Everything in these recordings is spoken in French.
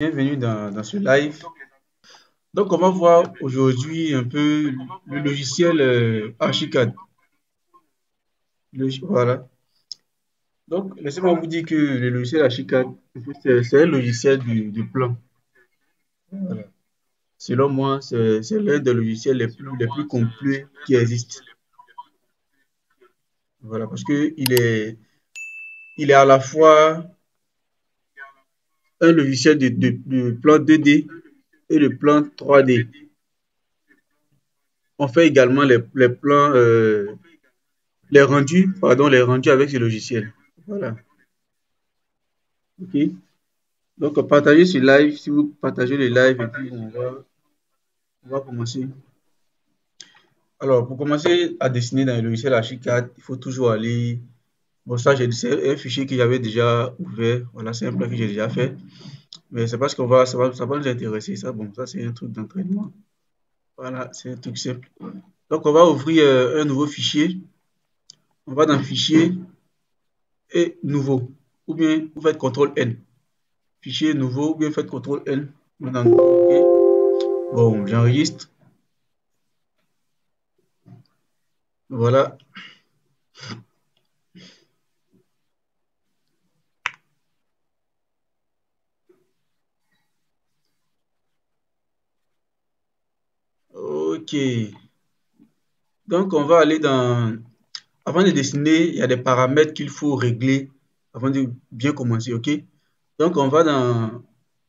Bienvenue dans ce live. Donc, on va voir aujourd'hui un peu le logiciel Archicad. Voilà. Donc, laissez-moi vous dire que le logiciel Archicad, c'est un logiciel du plan. Voilà. Selon moi, c'est l'un des logiciels les plus complets qui existent. Voilà, parce que il est à la fois un logiciel de plan 2D et de plan 3D. On fait également les plans, les rendus avec ce logiciel. Voilà. OK. Donc, partagez ce live. Si vous partagez le live, et puis on va commencer. Alors, pour commencer à dessiner dans le logiciel Archicad, il faut toujours aller. Bon, ça, c'est un fichier que j'avais déjà ouvert. Voilà, c'est un plan que j'ai déjà fait. Mais c'est parce ça va nous intéresser. Ça, bon, ça, c'est un truc d'entraînement. Voilà, c'est un truc simple. Donc, on va ouvrir un nouveau fichier. On va dans Fichier et Nouveau. Ou bien, vous faites CTRL N. Fichier nouveau, ou bien faites CTRL N. Maintenant, OK. Bon, j'enregistre. Voilà. Ok. Donc, on va aller dans... Avant de dessiner, il y a des paramètres qu'il faut régler avant de bien commencer, ok? Donc, on va dans...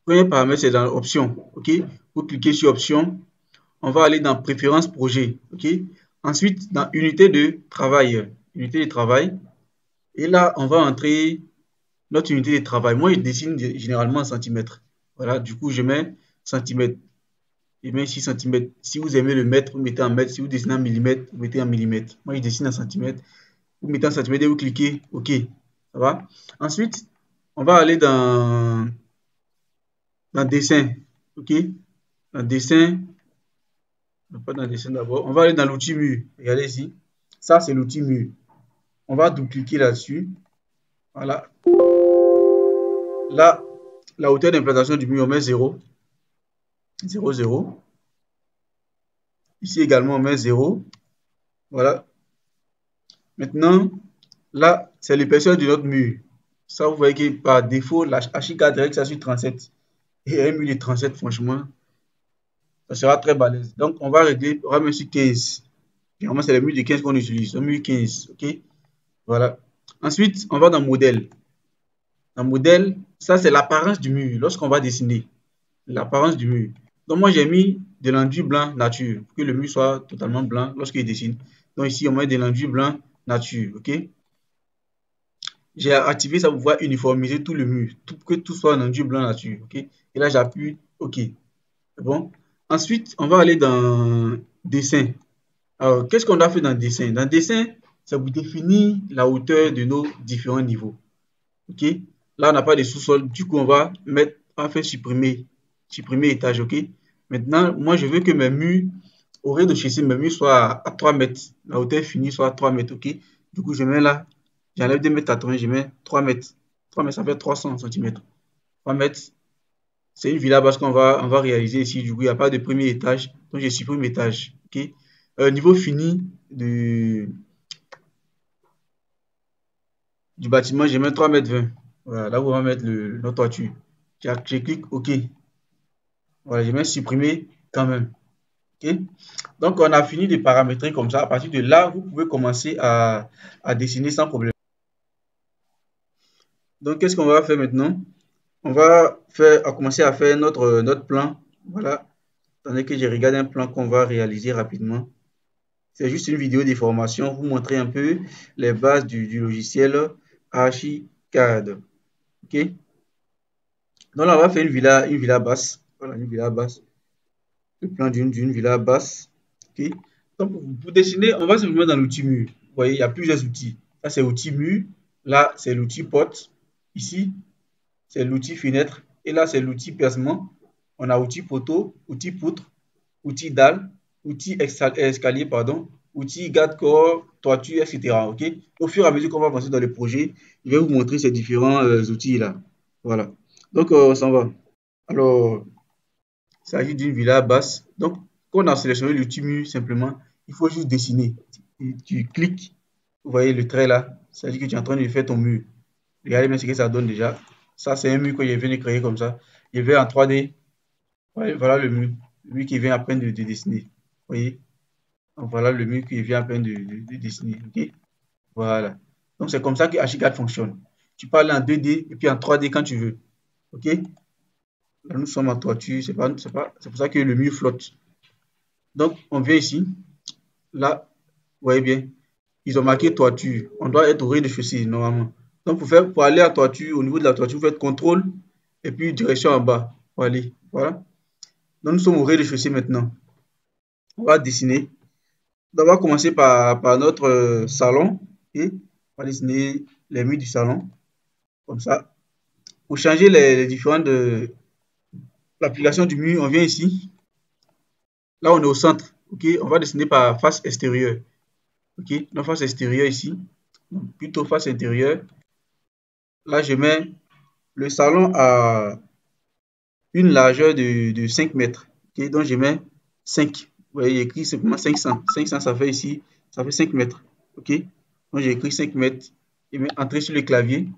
Premier paramètre, c'est dans Options, ok? Vous cliquez sur Options. On va aller dans Préférences projet, ok? Ensuite, dans Unité de travail. Unité de travail. Et là, on va entrer notre unité de travail. Moi, je dessine généralement en centimètres. Voilà, du coup, je mets centimètres. Je mets 6 cm. Si vous aimez le mètre, vous mettez en mètre. Si vous dessinez en millimètres, vous mettez en millimètres. Moi, je dessine en centimètres. Vous mettez en centimètres et vous cliquez OK. Ça va? Ensuite, on va aller dans dessin. OK? Dans dessin. Non, pas dans dessin d'abord. On va aller dans l'outil mur. Regardez ici. Ça, c'est l'outil mur. On va double-cliquer là-dessus. Voilà. Là, la hauteur d'implantation du mur, on met 0. 0, 0. Ici également, on met 0. Voilà. Maintenant, là, c'est l'épaisseur de notre mur. Ça, vous voyez que par défaut, l'archicad règle ça sur 37. Et un mur de 37, franchement, ça sera très balèze. Donc, on va mettre sur 15. Généralement, c'est le mur de 15 qu'on utilise. Un mur 15, ok? Voilà. Ensuite, on va dans modèle. Dans modèle, ça, c'est l'apparence du mur lorsqu'on va dessiner. L'apparence du mur. Donc, moi, j'ai mis de l'enduit blanc nature pour que le mur soit totalement blanc lorsqu'il dessine. Donc, ici, on met de l'enduit blanc nature, ok? J'ai activé ça pour pouvoir uniformiser tout le mur, que tout soit en enduit blanc nature, ok? Et là, j'appuie OK. C'est bon? Ensuite, on va aller dans dessin. Alors, qu'est-ce qu'on a fait dans dessin? Dans dessin, c'est pour définir la hauteur de nos différents niveaux. OK? Là, on n'a pas de sous-sol. Du coup, on va faire supprimer étage. OK? Maintenant, moi, je veux que mes murs, au rez-de-chaussée, mes murs soient à 3 mètres. La hauteur finie soit à 3 mètres. OK? Du coup, je mets là, j'enlève 2,80 m, je mets 3 mètres. 3 mètres, ça fait 300 cm. 3 mètres, c'est une villa basse qu'on va réaliser ici. Du coup, il n'y a pas de premier étage. Donc, je supprime étage. OK? Niveau fini du bâtiment, je mets 3,20 m. Voilà, là où on va mettre notre toiture. Je clique OK. Voilà, je mets supprimer quand même. OK? Donc, on a fini de paramétrer comme ça. À partir de là, vous pouvez commencer à dessiner sans problème. Donc, qu'est-ce qu'on va faire maintenant? On va commencer à faire notre plan. Voilà. Attendez que je regarde un plan qu'on va réaliser rapidement. C'est juste une vidéo de formation, vous montrer un peu les bases du logiciel Archicad. OK? Donc là, on va faire une villa basse. Voilà, une villa basse. Le plan d'une villa basse. OK? Donc, pour dessiner, on va simplement dans l'outil mur. Vous voyez, il y a plusieurs outils. Ça, c'est l'outil mur. Là, c'est l'outil porte. Ici, c'est l'outil fenêtre. Et là, c'est l'outil percement. On a outil poteau, outil poutre, outil dalle, outil escalier, pardon, outil garde-corps, toiture, etc. OK? Au fur et à mesure qu'on va avancer dans le projet, je vais vous montrer ces différents outils-là. Voilà. Donc, on s'en va. Alors, il s'agit d'une villa basse. Donc, quand on a sélectionné l'outil mur, simplement, il faut juste dessiner. Et tu cliques, vous voyez le trait là, ça veut dire que tu es en train de faire ton mur. Regardez bien ce que ça donne déjà. Ça, c'est un mur que je viens de créer comme ça. Je vais en 3D. Voilà le mur qui vient à peine de dessiner. Vous voyez? Donc, voilà le mur qui vient à peine de dessiner. Ok? Voilà. Donc, c'est comme ça que Archicad fonctionne. Tu peux aller en 2D et puis en 3D quand tu veux. Ok? Là, nous sommes en toiture. C'est pour ça que le mur flotte. Donc, on vient ici. Là, vous voyez bien, ils ont marqué toiture. On doit être au rez-de-chaussée normalement. Donc, pour aller à toiture, au niveau de la toiture, vous faites contrôle et puis direction en bas. Pour aller. Voilà. Donc, nous sommes au rez-de-chaussée maintenant. On va dessiner. On va commencer par notre salon. Et on va dessiner les murs du salon. Comme ça. Pour changer les différentes l'application du mur, on vient ici. Là, on est au centre. Ok, on va dessiner par face extérieure. Ok, notre face extérieure ici. Donc, plutôt face intérieure. Là, je mets le salon à une largeur de 5 mètres. Ok, donc, je mets 5. Vous voyez, écrit simplement 500. 500, ça fait ici, ça fait 5 mètres. Ok, donc j'ai écrit 5 mètres. Je mets entrer sur le clavier.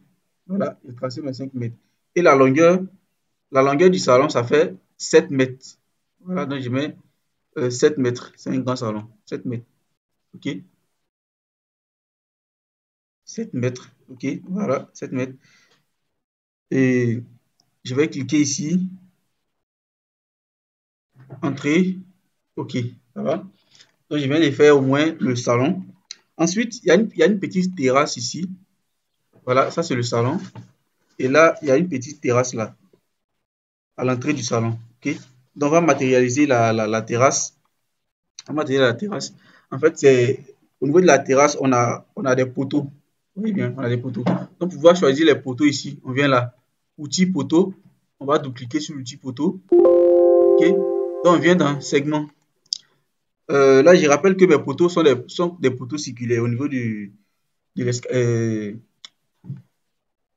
Voilà, j'ai tracé mes 5 mètres. Et la longueur du salon, ça fait 7 mètres. Voilà, donc je mets 7 mètres. C'est un grand salon. 7 mètres. OK? 7 mètres. OK? Voilà, 7 mètres. Et je vais cliquer ici. Entrée. OK. Ça va? Donc, je viens de faire au moins le salon. Ensuite, il y a une petite terrasse ici. Voilà, ça c'est le salon. Et là, il y a une petite terrasse là, à l'entrée du salon. OK? Donc, on va matérialiser la terrasse. On va matérialiser la terrasse. En fait, c'est au niveau de la terrasse, on a des poteaux. Oui, bien, on a des poteaux. Donc, pour pouvoir choisir les poteaux ici, on vient là. Outil poteau. On va double-cliquer sur l'outil poteau. OK? Donc, on vient dans segment. Là, je rappelle que mes poteaux sont des poteaux circulaires au niveau de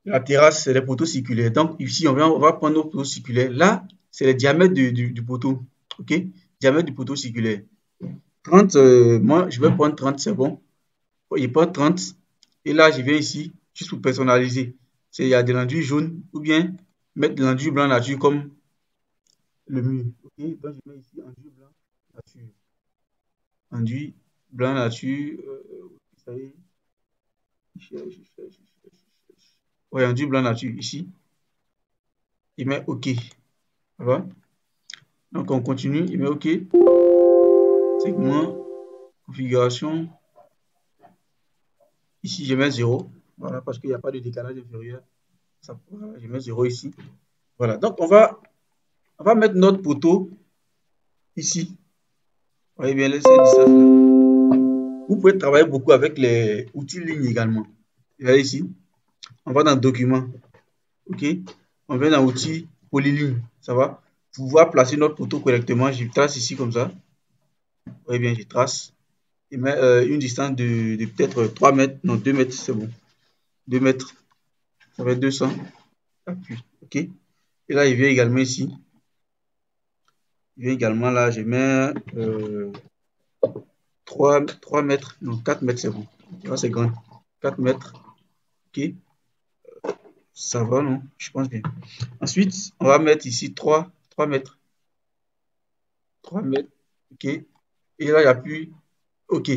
la terrasse, c'est des poteaux circulaires. Donc, ici, on va prendre nos poteaux circulaires. Là, c'est le diamètre du poteau. OK? Diamètre du poteau circulaire. 30, moi, je vais prendre 30, c'est bon. Je prends 30. Et là, je viens ici, juste pour personnaliser. Il y a de l'enduit jaune ou bien mettre de l'enduit blanc nature comme le mur. OK? Donc, je mets ici enduit blanc nature. Enduit blanc nature. Vous savez, ouais, enduit blanc nature ici. Il met OK. Ça va? Donc, on continue. Il met OK. Segment, configuration. Ici, je mets 0. Voilà, parce qu'il n'y a pas de décalage inférieur. Voilà, je mets 0 ici. Voilà. Donc, on va mettre notre poteau ici. Vous voyez bien, laissez distance là. Vous pouvez travailler beaucoup avec les outils ligne également. Regardez ici. On va dans document. OK. On vient dans outils polyligne. Ça va. Pour pouvoir placer notre poteau correctement, je trace ici comme ça. Vous voyez bien, je trace. Et met une distance de peut-être 3 mètres. Non, 2 mètres, c'est bon. 2 mètres. Ça fait 200. Appuie. OK. Et là, il vient également ici. Il vient également là, je mets 3 mètres. Non, 4 mètres, c'est bon. Là, c'est grand. 4 mètres. OK. Ça va, non? Je pense bien. Ensuite, on va mettre ici 3 mètres. 3 mètres. OK. Et là, il appuie. OK.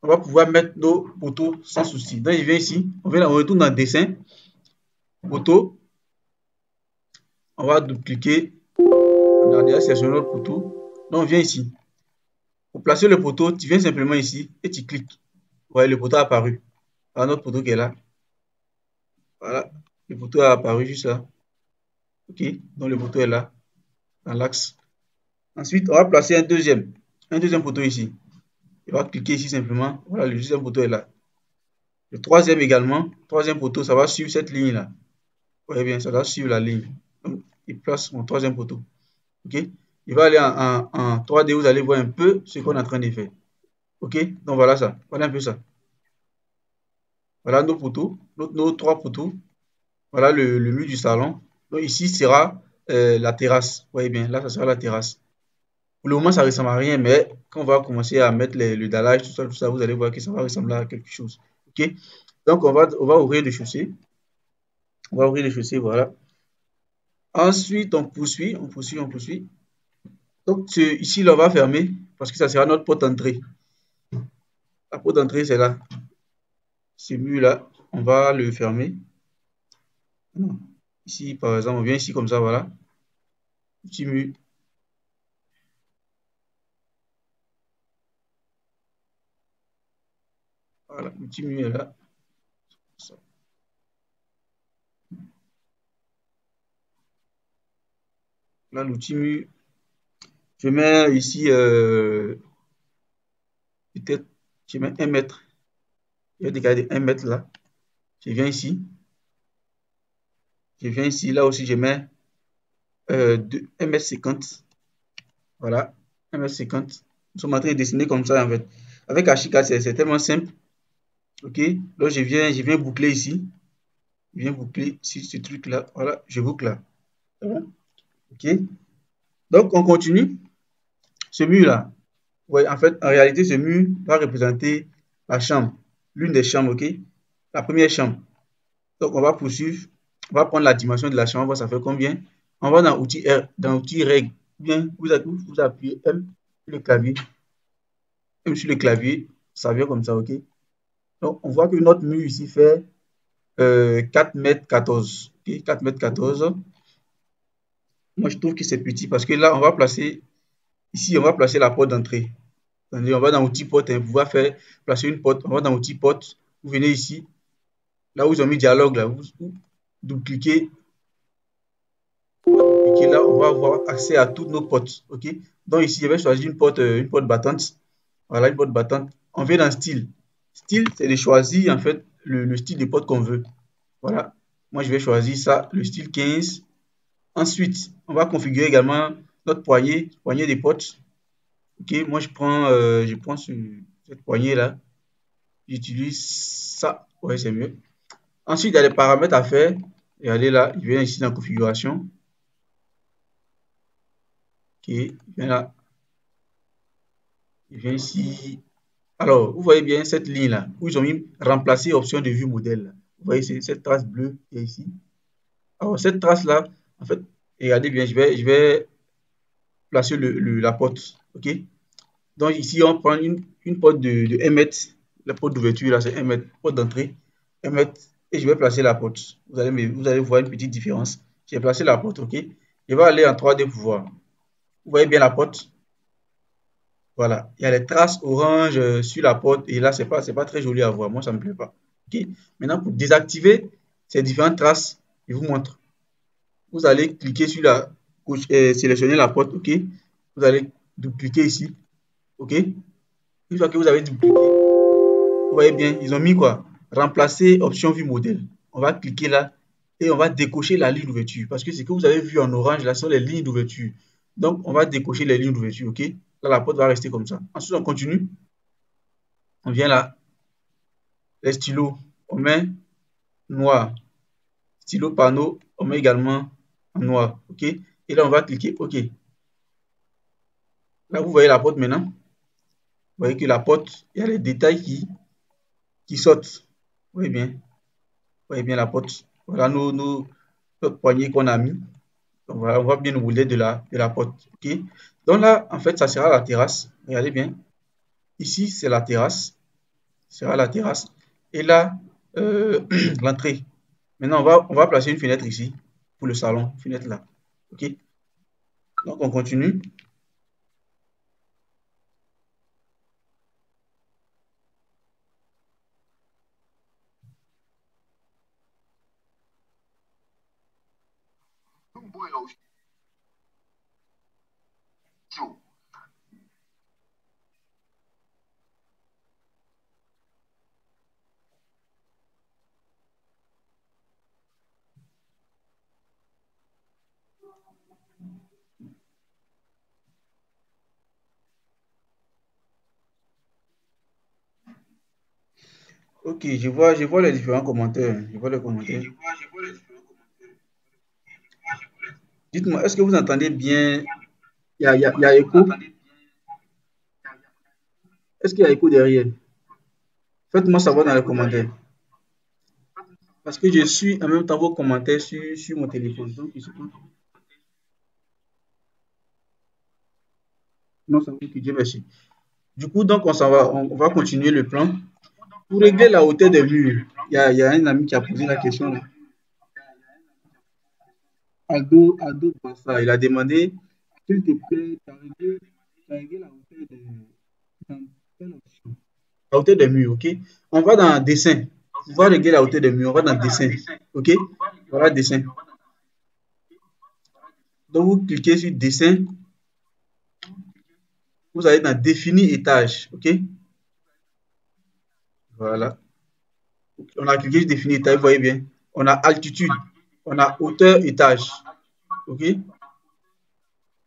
On va pouvoir mettre nos poteaux sans souci. Donc, il vient ici. On retourne dans le dessin. Poteau. On va dupliquer. On a déjà sélectionné notre poteau. Donc, on vient ici. Pour placer le poteau, tu viens simplement ici et tu cliques. Vous voyez, le poteau a apparu. Voilà notre poteau qui est là. Voilà. Le poteau a apparu juste là. OK. Donc, le poteau est là. Dans l'axe. Ensuite, on va placer un deuxième poteau ici. On va cliquer ici simplement. Voilà, le deuxième poteau est là. Le troisième également. Troisième poteau, ça va suivre cette ligne-là. Vous voyez bien, ça va suivre la ligne. Donc, il place mon troisième poteau. OK? Il va aller en 3D. Vous allez voir un peu ce qu'on est en train de faire. OK? Donc, voilà ça. Voilà un peu ça. Voilà nos poteaux. Nos 3 poteaux. Voilà le mur du salon. Donc, ici sera la terrasse. Vous voyez bien, là, ça sera la terrasse. Pour le moment, ça ressemble à rien, mais quand on va commencer à mettre le dallage, tout ça, vous allez voir que ça va ressembler à quelque chose. OK? Donc, on va ouvrir le chaussée. On va ouvrir le chaussée, voilà. Ensuite, on poursuit, on poursuit, on poursuit. Donc, ici, là, on va fermer parce que ça sera notre porte d'entrée. La porte d'entrée, c'est là. Ce mur-là, on va le fermer. Ici, par exemple, on vient ici comme ça, voilà. Petit mur. Voilà, le petit mur est là. Là, le petit mur. Je mets ici, peut-être, je mets 1 mètre. Je vais décaler de 1 mètre là. Je viens ici. Je viens ici. Là aussi, je mets 1 mètre 50. Voilà, 1 mètre 50. Nous sommes en train de dessiner comme ça, en fait. Avec Ashika, c'est tellement simple. OK? Donc, je viens boucler ici. Je viens boucler ici ce truc-là. Voilà, je boucle là. C'est bon? OK? Donc, on continue. Ce mur-là. Ouais, en fait, en réalité, ce mur va représenter la chambre. L'une des chambres, OK? La première chambre. Donc, on va poursuivre. On va prendre la dimension de la chambre, on va voir ça fait combien. On va dans outil R, dans outil règle. Bien, vous appuyez M sur le clavier. M sur le clavier, ça vient comme ça, OK? Donc, on voit que notre mur ici fait 4 mètres 14. OK? 4 mètres 14. Moi, je trouve que c'est petit parce que là, on va placer, ici, on va placer la porte d'entrée. On va dans outil porte, hein, pouvoir faire placer une porte. On va dans outil porte. Vous venez ici, là où ils ont mis dialogue, là, vous double-cliquez. Et là, on va avoir accès à toutes nos portes. OK? Donc ici, je vais choisir une porte battante. Voilà, une porte battante. On vient dans style. Style, c'est de choisir en fait le style de porte qu'on veut. Voilà. Moi, je vais choisir ça, le style 15. Ensuite, on va configurer également notre poignée des portes. OK? Moi, je prends cette poignée-là. J'utilise ça. Ouais, c'est mieux. Ensuite, il y a les paramètres à faire. Regardez là, je viens ici dans configuration. OK, je viens là. Je viens ici. Alors, vous voyez bien cette ligne-là, où ils ont mis remplacer option de vue modèle. Vous voyez cette trace bleue qui est ici. Alors, cette trace-là, en fait, regardez bien, je vais placer la porte. OK? Donc, ici, on prend une porte de 1 mètre. La porte d'ouverture, là, c'est 1 mètre. Porte d'entrée, 1 mètre. Et je vais placer la porte. Vous allez voir une petite différence. J'ai placé la porte, OK? Je vais aller en 3D pour voir. Vous voyez bien la porte? Voilà, il y a les traces orange sur la porte et là, c'est pas très joli à voir. Moi, ça me plaît pas. OK? Maintenant, pour désactiver ces différentes traces, je vous montre. Vous allez cliquer sur sélectionner la porte. OK? Vous allez cliquer ici. OK? Une fois que vous avez dupliqué, vous voyez bien, ils ont mis quoi? Remplacer option vue modèle. On va cliquer là et on va décocher la ligne d'ouverture parce que ce que vous avez vu en orange là sont les lignes d'ouverture. Donc, on va décocher les lignes d'ouverture. OK? Là, la porte va rester comme ça. Ensuite, on continue. On vient là. Les stylos, on met noir. Stylo panneau, on met également en noir. OK? Et là, on va cliquer OK. Là, vous voyez la porte maintenant. Vous voyez que la porte, il y a les détails qui sortent. Vous voyez bien la porte. Voilà notre poignée qu'on a mis. Donc, voilà, on va bien rouler de la porte. OK? Donc là, en fait, ça sera la terrasse. Regardez bien. Ici, c'est la terrasse. Ce sera la terrasse. Et là, l'entrée. Maintenant, on va placer une fenêtre ici pour le salon. Fenêtre là. OK? Donc, on continue. Ok, je vois les différents commentaires. Je vois les commentaires. Dites-moi, est-ce que vous entendez bien? Il y a écho? Est-ce qu'il y a écho derrière? Faites-moi savoir dans les commentaires. Parce que je suis en même temps vos commentaires sur mon téléphone. Donc, je sais pas. Non, ça va. Ok, Dieu merci. Du coup, donc, on s'en va. On va continuer le plan. Pour régler la hauteur des murs, il y a un ami qui a posé la question là. Aldo Bassa, il a demandé, s'il te plaît, tu as réglé la hauteur dans quelle option? La hauteur des murs, ok? On va dans dessin. On va régler la hauteur des murs. On va dans dessin, ok? Voilà dessin. Donc, vous cliquez sur dessin. Vous allez dans définir étage, ok? Voilà. On a cliqué sur définir étage, vous voyez bien. On a altitude, on a hauteur étage, ok?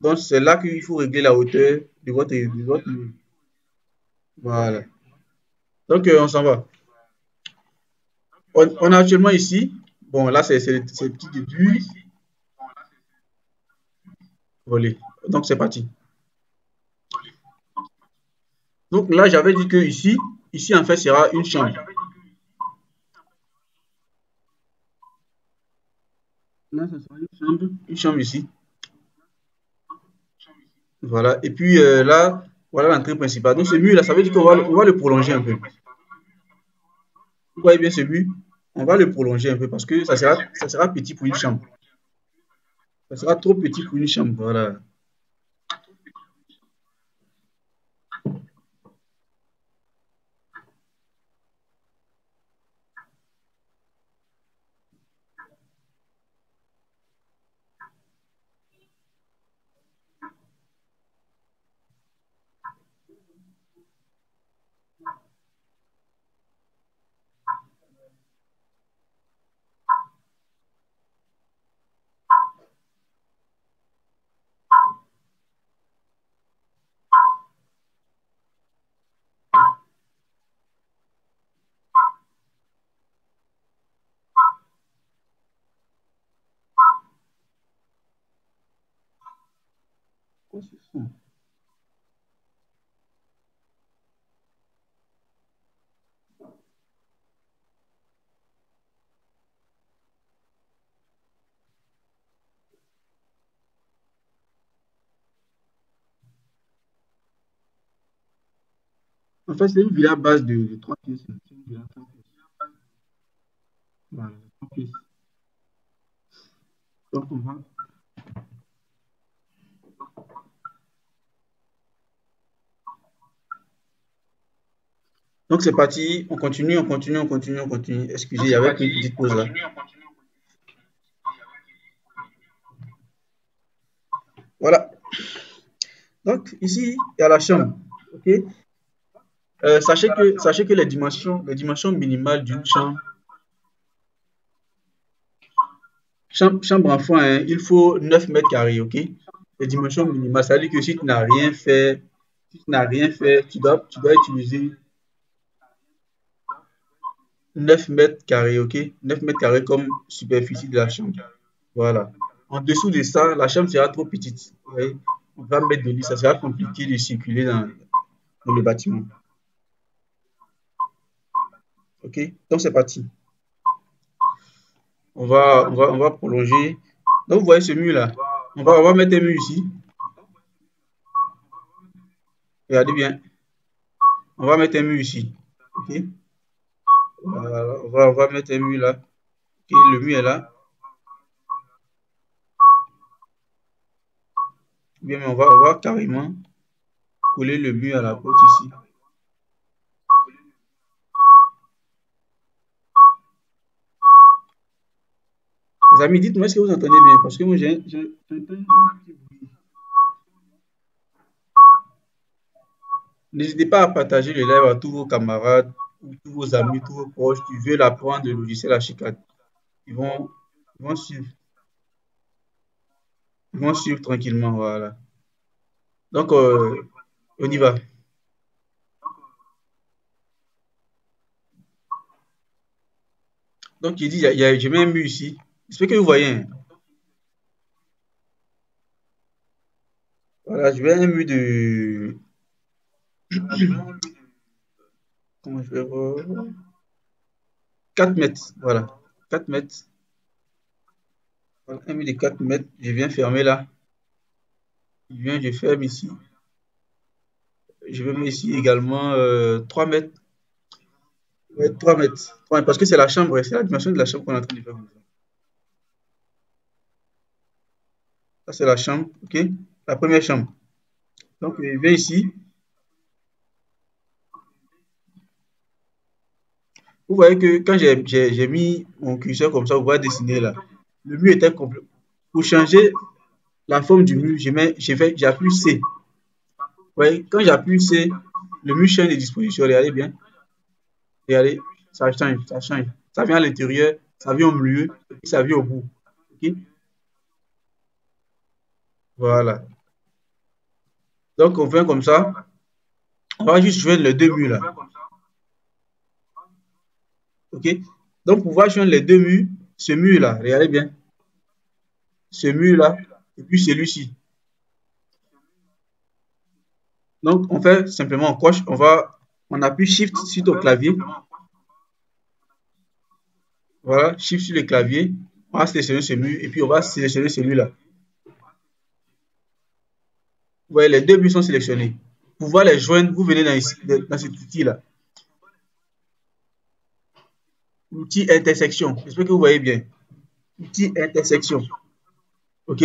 Donc, c'est là qu'il faut régler la hauteur de votre mur. Voilà. Donc, on s'en va. On est actuellement ici. Bon, là, c'est le petit début. Volé. Donc, c'est parti. Donc, là, j'avais dit que ici, en fait, sera une chambre. Là, ce sera une chambre ici. Voilà. Et puis, là, voilà l'entrée principale. Donc, ce mur-là, ça veut dire on va le prolonger un peu. Vous voyez bien ce mur? On va le prolonger un peu parce que ça sera petit pour une chambre. Ça sera trop petit pour une chambre. Voilà. Quoi ce son? En fait, c'est une villa base de 3 pièces. C'est une villa 3 pièces. Voilà, 3 pièces. Donc, on va. Donc, c'est parti. On continue, on continue, on continue, on continue. Excusez, il y avait une petite pause là. Voilà. Donc, ici, il y a la chambre. OK? Sachez que les dimensions minimales d'une chambre enfant, hein, il faut 9 mètres carrés, ok? Les dimensions minimales, ça veut dire que si tu n'as rien fait, tu dois utiliser 9 mètres carrés, ok? 9 mètres carrés comme superficie de la chambre. Voilà. En dessous de ça, la chambre sera trop petite. Vous voyez? On va mettre de lit, ça sera compliqué de circuler dans le bâtiment. Ok? Donc c'est parti. On va prolonger. Donc vous voyez ce mur là. On va mettre un mur ici. Regardez bien. On va mettre un mur ici. Ok? On va mettre un mur là. Ok, le mur est là. Bien, mais on va carrément coller le mur à la porte ici. Les amis, dites-moi, est-ce que vous entendez bien? Parce que moi, j'entends un petit bruit. N'hésitez pas à partager le live à tous vos camarades, ou tous vos amis, tous vos proches qui veulent apprendre le logiciel Archicad. Ils vont, ils vont suivre, ils vont suivre tranquillement, voilà. Donc, on y va. Donc, il dit, je mets un mur ici. J'espère que vous voyez, hein. Voilà, je vais un mur de... Comment je vais voir? 4 mètres. Voilà. 4 mètres. Voilà, un mur de 4 mètres. Je viens fermer là. Je ferme ici. Je vais mettre ici également 3 mètres. Ouais, 3 mètres. 3 mètres. Parce que c'est la chambre, c'est la dimension de la chambre qu'on est en train de faire. Ça, c'est la chambre, ok? La première chambre. Donc, je viens ici. Vous voyez que quand j'ai mis mon curseur comme ça, vous voyez dessiner là. Le mur était complet. Pour changer la forme du mur, j'appuie C. Vous voyez, quand j'appuie C, le mur change de disposition. Regardez bien. Regardez, ça change, ça change. Ça vient à l'intérieur, ça vient au milieu, et puis ça vient au bout. Ok? Voilà. Donc, on fait comme ça. On va juste joindre les deux murs là. Ok? Donc, pour pouvoir joindre les deux murs, ce mur là, regardez bien. Ce mur là, et puis celui-ci. Donc, on fait simplement, on coche, on appuie Shift sur au clavier. Voilà, Shift sur le clavier. On va sélectionner ce mur et puis on va sélectionner celui-là. Vous voyez, les deux murs sont sélectionnés. Pour pouvoir les joindre, vous venez dans cet outil-là. L'outil intersection. J'espère que vous voyez bien. Outil intersection. OK?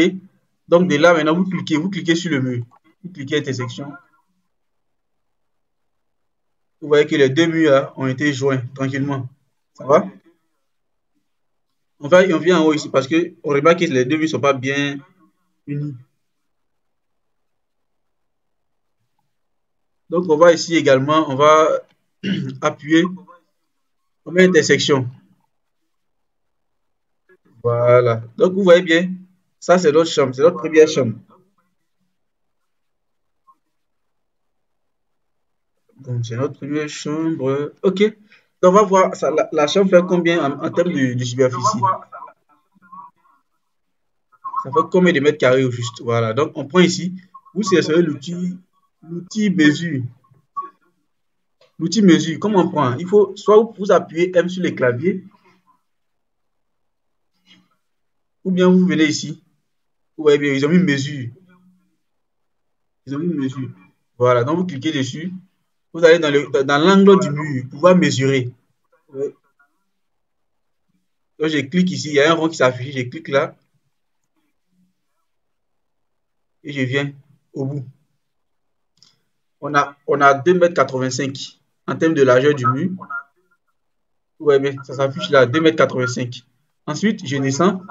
Donc, de là, maintenant, vous cliquez sur le mur. Vous cliquez intersection. Vous voyez que les deux murs là, ont été joints tranquillement. Ça va? On vient en haut ici parce qu'on remarque que les deux murs ne sont pas bien unis. Donc, on va ici également, on va appuyer, on met intersection. Voilà. Donc, vous voyez bien, ça, c'est notre chambre, c'est notre première chambre. Donc, c'est notre première chambre. OK. Donc, on va voir, ça, la chambre fait combien en termes de superficie? Ça fait combien de mètres carrés au juste? Voilà. Donc, on prend ici, vous sélectionnez l'outil mesure. L'outil mesure, comment on prend? Il faut soit vous appuyez M sur le clavier, ou bien vous venez ici. Vous voyez bien, ils ont mis mesure. Ils ont mis mesure. Voilà. Donc, vous cliquez dessus. Vous allez dans l'angle du mur pour pouvoir mesurer. Ouais. Donc, je clique ici, il y a un rond qui s'affiche, je clique là et je viens au bout. On a 2,85 m en termes de largeur du mur. Ouais, mais ça s'affiche là, 2,85 m. Ensuite, je descends,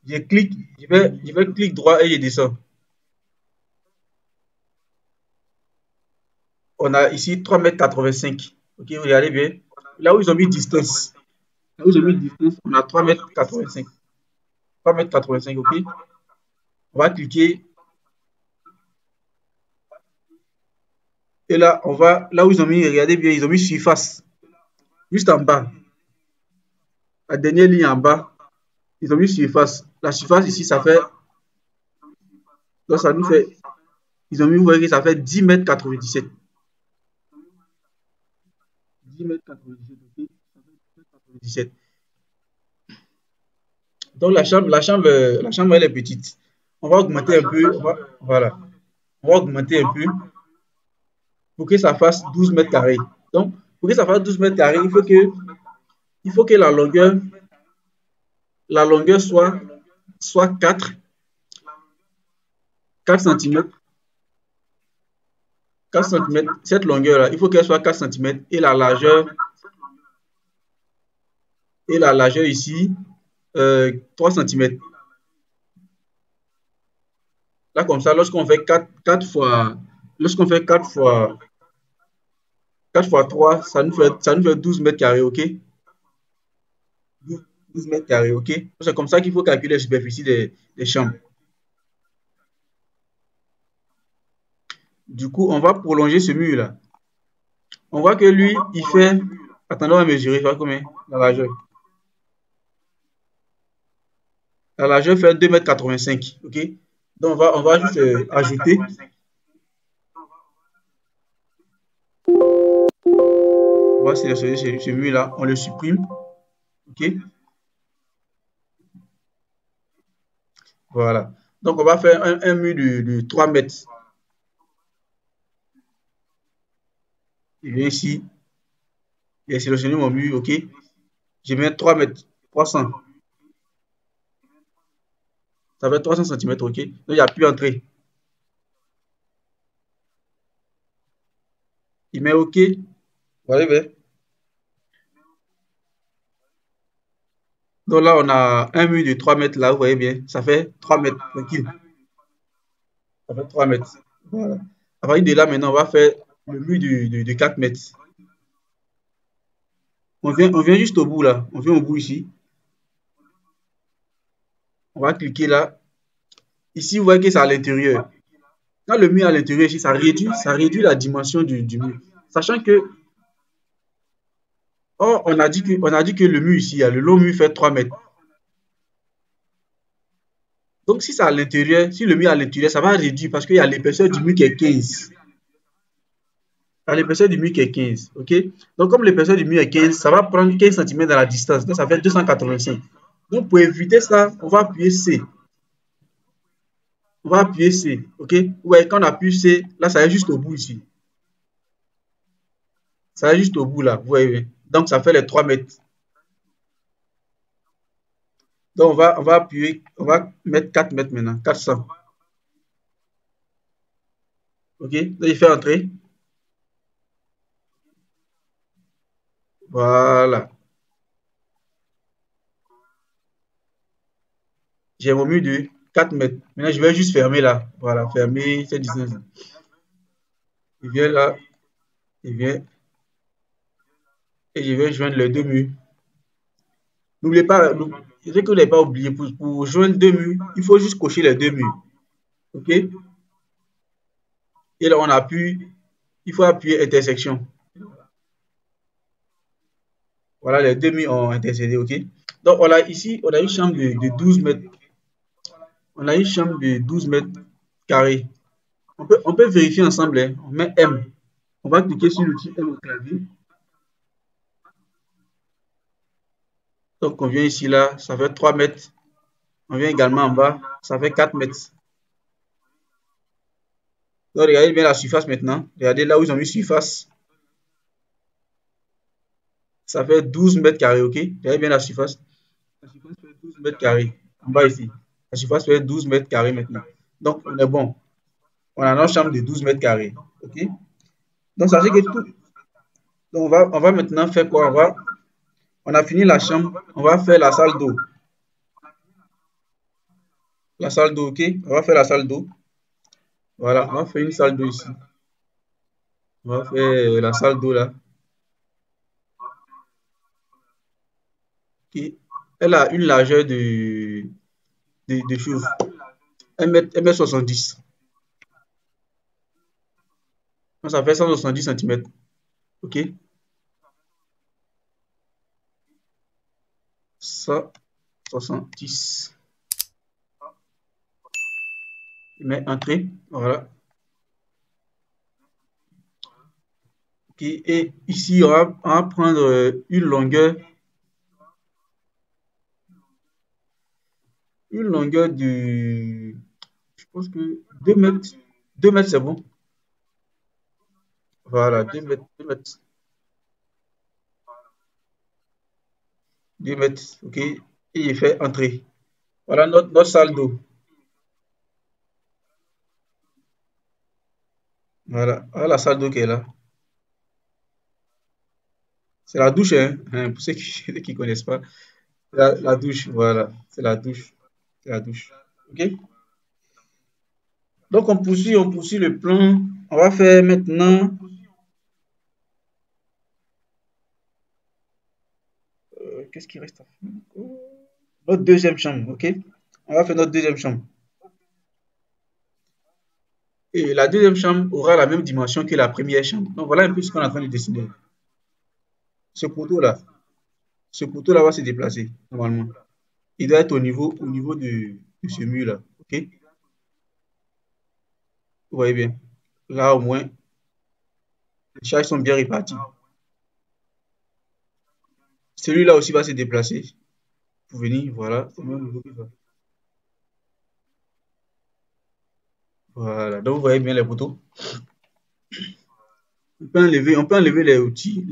je clique, je vais clic droit et je descends. On a ici 3,85 m. Ok, regardez bien. Là où ils ont mis distance, là où ils ont mis distance, on a 3,85 m. 3,85 m, ok. On va cliquer. Et là, on va, là où ils ont mis, regardez bien, ils ont mis surface. Juste en bas. La dernière ligne en bas, ils ont mis surface. La surface ici, ça fait, donc ça nous fait, ils ont mis, vous voyez que ça fait 10,97 m. 10,97 m, ok. 10,97 m. Donc la chambre, elle est petite. On va augmenter un peu, voilà. On va augmenter un peu pour que ça fasse 12 mètres carrés. Donc, pour que ça fasse 12 mètres carrés, il faut que la longueur soit 4 cm. 4 cm, cette longueur-là, il faut qu'elle soit 4 cm et la largeur ici, 3 cm. Là, comme ça, lorsqu'on fait 4 fois, lorsqu'on fait 4 fois 3, ça nous fait 12 mètres carrés, ok? 12 mètres carrés, ok? C'est comme ça qu'il faut calculer la superficie des chambres. Du coup, on va prolonger ce mur-là. On voit que lui, il fait... Attendez, on va mesurer, il fait combien? La largeur. La largeur fait 2,85 m, ok? Donc, on va juste ajouter. On va sélectionner ce mur-là. On le supprime. OK? Voilà. Donc, on va faire un mur de 3 mètres. Je viens ici. J'ai sélectionné mon mur. OK? Je mets 3 mètres. 300. Ça fait 300 cm. OK? Donc, il n'y a plus entrée. Il met OK. Voilà, donc là, on a un mur de 3 mètres là, vous voyez bien. Ça fait 3 mètres, tranquille. Ça fait 3 mètres. Voilà. À partir de là, maintenant, on va faire le mur de 4 mètres. On vient juste au bout là. On vient au bout ici. On va cliquer là. Ici, vous voyez que c'est à l'intérieur. Quand le mur est à l'intérieur ici, ça réduit la dimension du mur. Sachant que, oh, on a dit que le mur ici, le long mur fait 3 mètres. Donc, si c'est à l'intérieur, si le mur est à l'intérieur, ça va réduire parce qu'il y a l'épaisseur du mur qui est 15. L'épaisseur du mur qui est 15. OK? Donc, comme l'épaisseur du mur est 15, ça va prendre 15 cm dans la distance. Donc, ça fait 285. Donc, pour éviter ça, on va appuyer C. On va appuyer C. OK? Ouais, quand on appuie C, là, ça est juste au bout ici. Ça est juste au bout là. Vous voyez? Donc, ça fait les 3 mètres. Donc, on va appuyer, on va mettre 4 mètres maintenant. 400. OK? Donc, il fait entrer. Voilà. J'ai mon mur de 4 mètres. Maintenant, je vais juste fermer là. Voilà, fermer cette distance. Il vient là. Il vient. Et je vais joindre les deux murs. N'oubliez pas, je sais que vous n'avez pas oublié, pour joindre deux murs, il faut juste cocher les deux murs. OK? Et là, on appuie, il faut appuyer intersection. Voilà, les deux murs ont intercédé. OK? Donc, on a ici, on a une chambre de 12 mètres. On a une chambre de 12 mètres carrés. On peut vérifier ensemble. Hein. On met M. On va cliquer sur l'outil M au clavier. Donc, on vient ici, là, ça fait 3 mètres. On vient également en bas, ça fait 4 mètres. Donc, regardez bien la surface maintenant. Regardez là où ils ont mis surface. Ça fait 12 mètres carrés, ok? Regardez bien la surface. La surface fait 12 mètres carrés. En bas ici. La surface fait 12 mètres carrés maintenant. Donc, on est bon. On a notre chambre de 12 mètres carrés. Ok? Donc, sachez que tout. Donc, on va maintenant faire quoi? On a fini la chambre. On va faire la salle d'eau. La salle d'eau, ok? On va faire la salle d'eau. Voilà, on va faire une salle d'eau ici. On va faire la salle d'eau là. Ok. Elle a une largeur de choses. 1 m 70. Donc, ça fait 170 cm. Ok? 170. Je mets entrée. Voilà. Ok. Et ici, on va prendre une longueur de, je pense que 2 mètres. 2 mètres, c'est bon. Voilà, 2 mètres, 2 mètres. 2 mètres, ok. Et il fait entrer. Voilà notre salle d'eau. Voilà. Voilà la salle d'eau qui est là. C'est la douche, hein, pour ceux qui ne connaissent pas. La douche, voilà. C'est la douche. C'est la douche. Ok. Donc on poursuit le plan. On va faire maintenant qu'est-ce qui reste à faire? Notre deuxième chambre, ok? On va faire notre deuxième chambre. Et la deuxième chambre aura la même dimension que la première chambre. Donc voilà un peu ce qu'on est en train de dessiner. Ce poteau-là, ce poteau-là va se déplacer normalement. Il doit être au niveau de ce mur-là, ok? Vous voyez bien. Là, au moins, les charges sont bien réparties. Celui-là aussi va se déplacer pour venir. Voilà. C'est le même niveau que ça. Voilà. Donc, vous voyez bien les poteaux. On peut enlever les outils.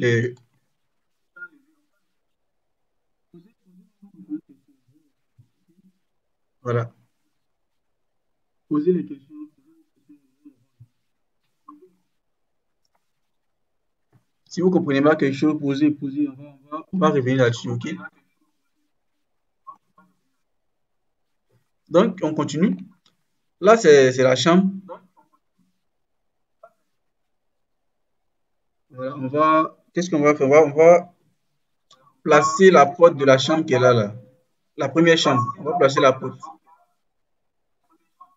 Voilà. Poser les questions. Si vous comprenez pas quelque chose, posez. On va revenir là-dessus, ok? Donc, on continue. Là, c'est la chambre. Voilà, qu'est-ce qu'on va faire? On va placer la porte de la chambre qui est là, là. La première chambre. On va placer la porte.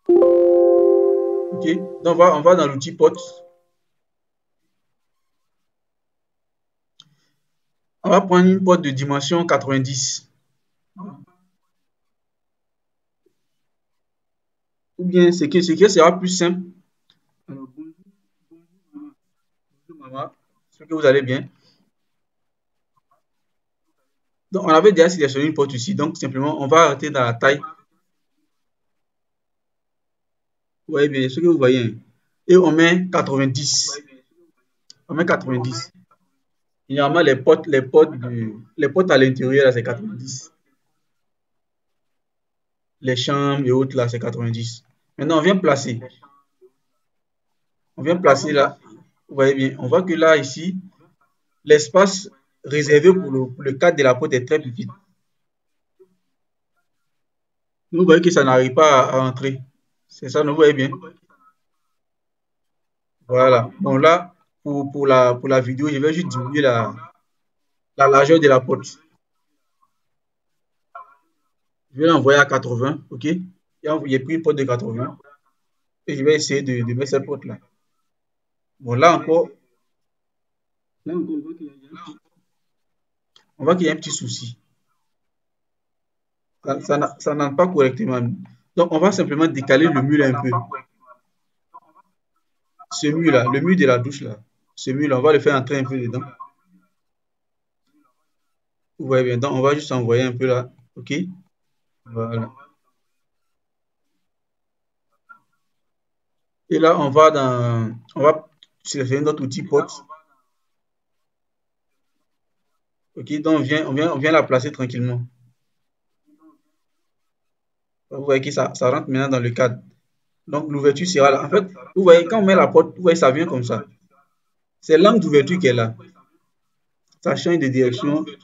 Ok? Donc, on va dans l'outil porte. On va prendre une porte de dimension 90. Ou bien, ce qui sera plus simple. Alors, bonjour maman. J'espère que vous allez bien. Donc, on avait déjà sélectionné une porte ici. Donc, simplement, on va arrêter dans la taille. Vous voyez bien ce que vous voyez, hein. Et on met 90. On met 90. Généralement, les portes à l'intérieur, là, c'est 90. Les chambres et autres, là, c'est 90. Maintenant, on vient placer. On vient placer là. Vous voyez bien. On voit que là, ici, l'espace réservé pour le cadre de la porte est très petit. Vous voyez que ça n'arrive pas à entrer. C'est ça, vous voyez bien. Voilà. Bon, là, pour la vidéo, je vais juste diminuer la largeur de la porte. Je vais l'envoyer à 80, ok? J'ai pris une porte de 80 et je vais essayer de mettre cette porte-là. Bon, là encore, on voit qu'il y a un petit souci. Ça n'entre pas correctement. Donc, on va simplement décaler le mur un peu. Ce mur-là, le mur de la douche, là. Ce mur-là, on va le faire entrer un peu dedans. Vous voyez bien. Donc, on va juste envoyer un peu là. OK? Voilà. Et là, on va sélectionner notre outil porte. OK? Donc, on vient la placer tranquillement. Vous voyez que ça rentre maintenant dans le cadre. Donc, l'ouverture sera là. En fait, vous voyez, quand on met la porte, vous voyez, ça vient comme ça. C'est l'angle d'ouverture qui est là. Ça change de direction. Donc,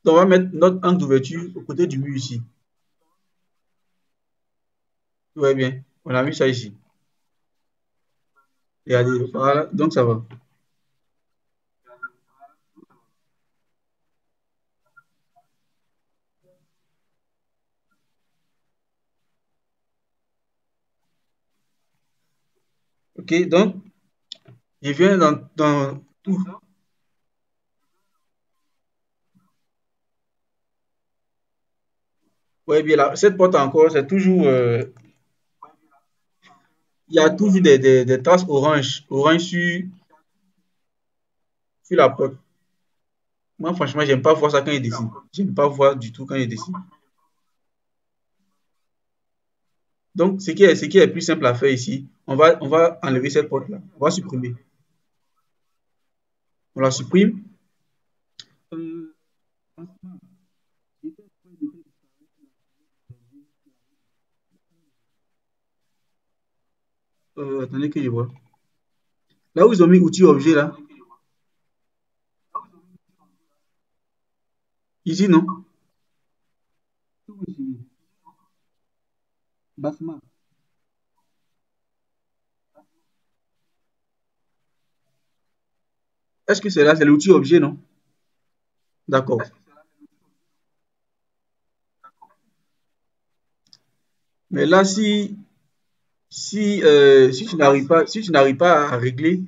on va mettre notre angle d'ouverture au côté du mur ici. Vous voyez bien. On a mis ça ici. Regardez, voilà. Donc, ça va. OK? Donc, je viens dans tout. Vous voyez bien là. Cette porte encore, c'est toujours. Il y a toujours des traces orange sur la porte. Moi, franchement, j'aime pas voir ça quand il dessine. J'aime pas voir du tout quand il dessine. Donc, ce qui est plus simple à faire ici, on va enlever cette porte-là. On va supprimer. On la supprime. Euh, attendez que je vois. Là où ils ont mis outils objet là, ici non. Basma. Est-ce que c'est là, c'est l'outil objet, non? D'accord. Mais là, si tu n'arrives pas à régler,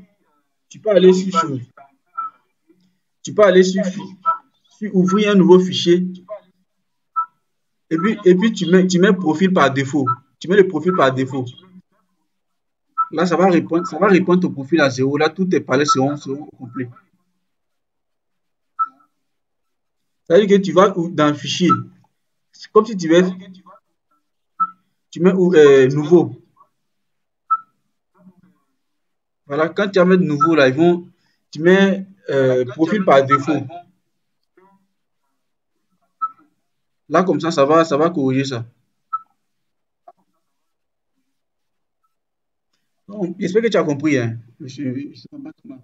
tu peux aller tu peux aller sur ouvrir un nouveau fichier et puis tu mets profil par défaut. Tu mets le profil par défaut. Là, ça va répondre ton profil à zéro. Là, tous tes palais seront complets. Ça veut dire que tu vas dans le fichier. C'est comme si tu mets nouveau. Voilà, quand tu vas mettre nouveau, là, tu mets profil par défaut. Là, comme ça va corriger ça. Donc, j'espère que tu as compris, hein, monsieur Batman.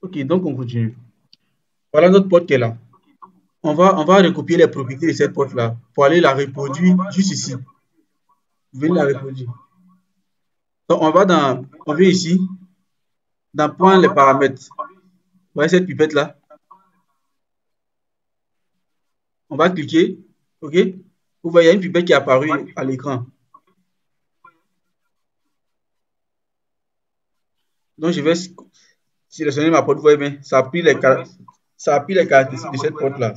Ok, donc on continue. Voilà notre porte qui est là. On va recopier les propriétés de cette porte-là pour aller la reproduire juste ici. Vous venez la reproduire. Donc, on vient ici, dans point les paramètres. Vous voyez cette pipette-là? On va cliquer, ok? Vous voyez, il y a une pipette qui est apparue à l'écran. Donc, je vais sélectionner ma porte. Vous voyez bien, ça a pris les caractéristiques de cette porte-là.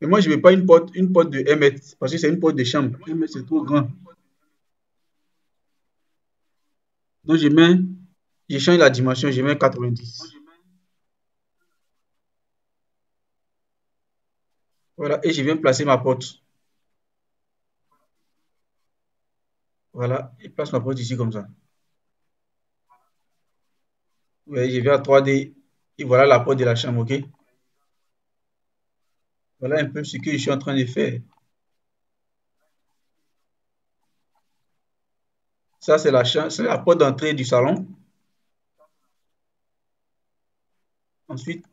Mais moi, je ne veux pas une porte de 1 mètre, parce que c'est une porte de chambre. 1 mètre, c'est trop grand. Donc, je change la dimension, je mets 90. Voilà, et je viens placer ma porte. Voilà, et place ma porte ici comme ça. Vous voyez, je vais à 3D, et voilà la porte de la chambre, ok? Voilà un peu ce que je suis en train de faire. Ça, c'est la chambre, c'est la porte d'entrée du salon. Ensuite,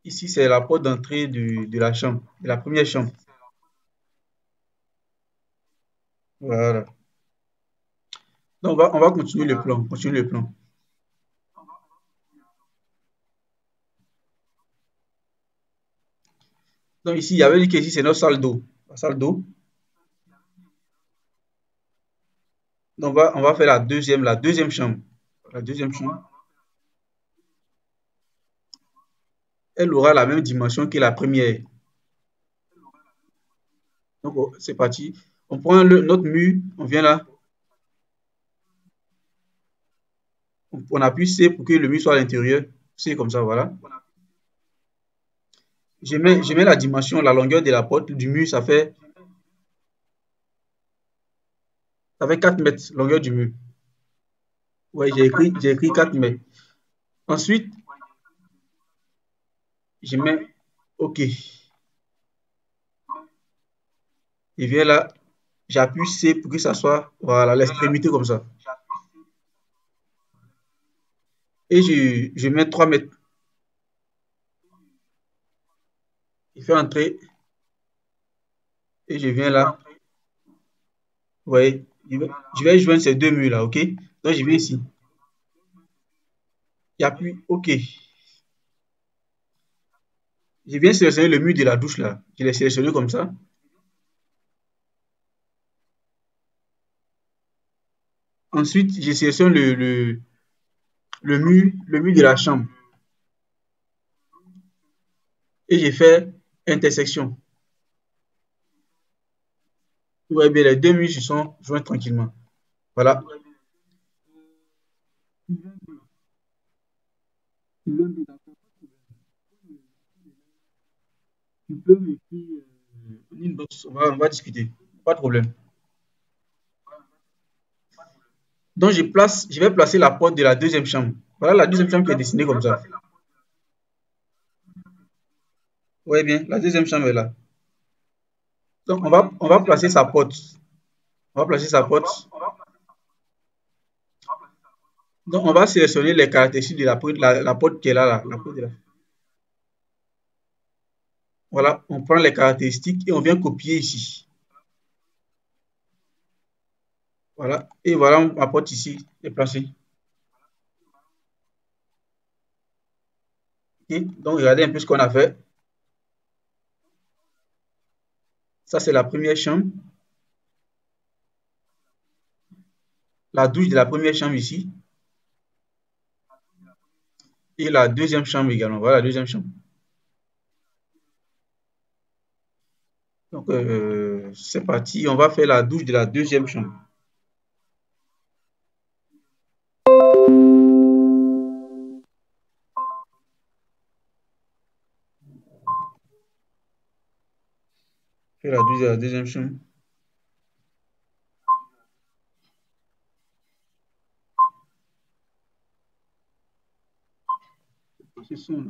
ici, c'est la porte d'entrée de la chambre, de la première chambre. Voilà. Donc, on va continuer le plan. Continuer le plan. Donc, ici, il y avait dit que ici, c'est notre salle d'eau. La salle d'eau. Donc, on va faire la deuxième chambre. La deuxième chambre, elle aura la même dimension que la première. Donc, c'est parti. On prend notre mur, on vient là, on appuie C pour que le mur soit à l'intérieur. C'est comme ça, voilà. Je mets la dimension, la longueur de la porte du mur, ça fait 4 mètres, longueur du mur. Oui, j'ai écrit 4 mètres. Ensuite, je mets OK. Je viens là, j'appuie C pour que ça soit, voilà, l'extrémité comme ça. Et je mets 3 mètres. Je fais entrer et je viens là. Vous voyez, je vais joindre ces deux murs là, OK? Donc, je viens ici. J'appuie OK. Je viens sélectionner le mur de la douche là. Je l'ai sélectionné comme ça. Ensuite, je sélectionne le mur de la chambre. Et je fais intersection. Vous voyez bien, les deux murs se sont joints tranquillement. Voilà. Tu peux m'écrire en inbox, on va discuter. Pas de problème. Donc, je vais placer la porte de la deuxième chambre. Voilà la deuxième chambre qui est dessinée comme ça. Vous voyez bien, la deuxième chambre est là. Donc, on va placer sa porte. On va placer sa porte. Donc, on va sélectionner les caractéristiques de la porte qui est là, la porte de la. Voilà, on prend les caractéristiques et on vient copier ici. Voilà, et voilà ma porte ici est placée. Ok, donc, regardez un peu ce qu'on a fait. Ça, c'est la première chambre. La douche de la première chambre ici. Et la deuxième chambre également. Voilà la deuxième chambre. Donc, c'est parti. On va faire la douche de la deuxième chambre. Faire la douche de la deuxième chambre. C'est son, là.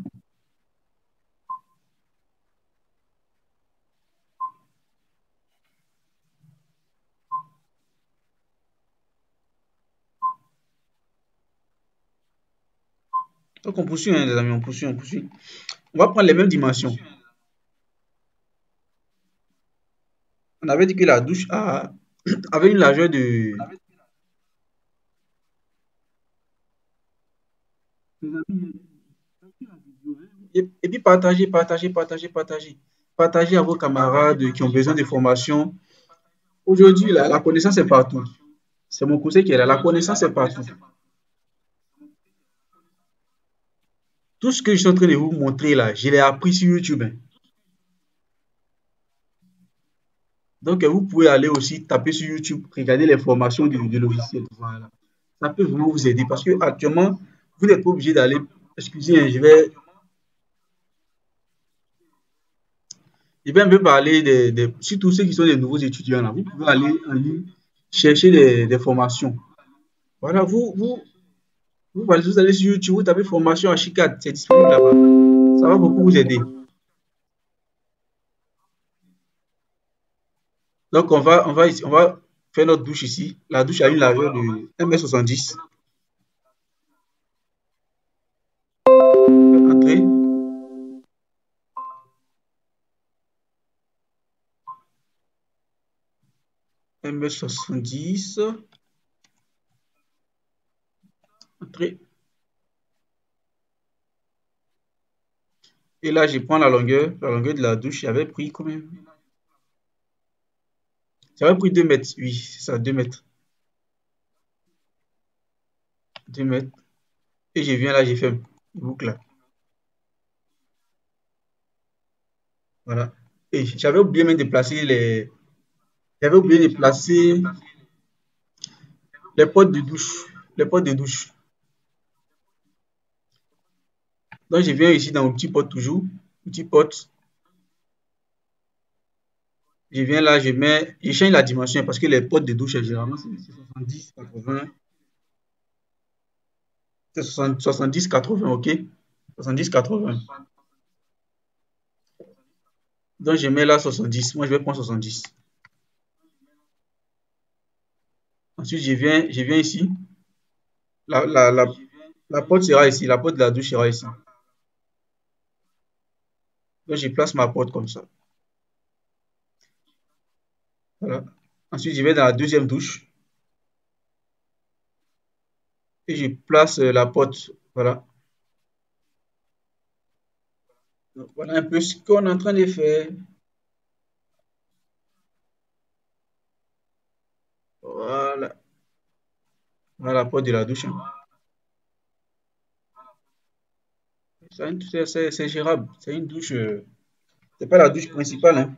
Donc, on poursuit, hein, les amis. On poursuit, on poursuit. On va prendre les mêmes dimensions. On avait dit que la douche avait une largeur de... Et puis partagez, partagez, partagez, partagez. Partagez à vos camarades qui ont besoin de formation. Aujourd'hui, la connaissance est partout. C'est mon conseil qui est là. La connaissance est partout. Tout ce que je suis en train de vous montrer là, je l'ai appris sur YouTube, hein. Donc, vous pouvez aller aussi taper sur YouTube, regarder les formations du logiciel. Voilà. Ça peut vraiment vous aider parce que actuellement, vous n'êtes pas obligé d'aller. Excusez, hein, je vais un peu parler surtout ceux qui sont des nouveaux étudiants là. Vous pouvez aller en ligne chercher des formations. Voilà, vous allez sur YouTube, vous tapez formation Archicad, c'est disponible là-bas. Ça va beaucoup vous aider. Donc, on va faire notre douche ici. La douche a une largeur de 1,70 m. Entrée, 1,70 m. Entrée. Et là, je prends la longueur de la douche. J'avais pris combien? J'avais pris 2 mètres. Oui, c'est ça, 2 mètres. 2 mètres. Et je viens là, j'ai fait une boucle là. Voilà. Et j'avais oublié même de placer j'avais oublié de placer les potes de douche. Les potes de douche. Donc, je viens ici dans mon petit pot toujours. Petit pot. Je viens là, je change la dimension parce que les potes de douche, généralement, c'est 70, 80. C'est 70, 80, ok? 70, 80. Donc, je mets là 70. Moi, je vais prendre 70. Ensuite, je viens ici. La, la, la, la porte sera ici. La porte de la douche sera ici. Donc, je place ma porte comme ça. Voilà. Ensuite, je vais dans la deuxième douche. Et je place la porte. Voilà. Donc, voilà un peu ce qu'on est en train de faire. Voilà. Voilà la porte de la douche, hein. C'est gérable. C'est une douche. C'est pas la douche principale, hein.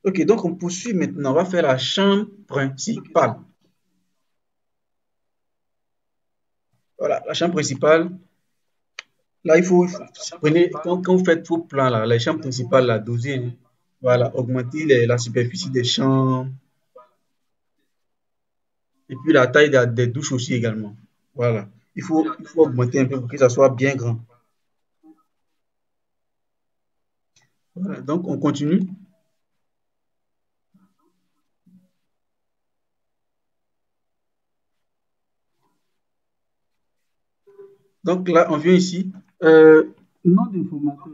Ok, donc on poursuit maintenant. On va faire la chambre principale. Voilà, la chambre principale. Là, prenez, quand vous faites vos plans, là, les chambres principales, là, doser, voilà, augmenter la superficie des chambres et puis la taille des douches aussi également. Voilà. Il faut augmenter un peu pour que ça soit bien grand. Voilà, donc on continue. Donc là, on vient ici. Nom de formateur.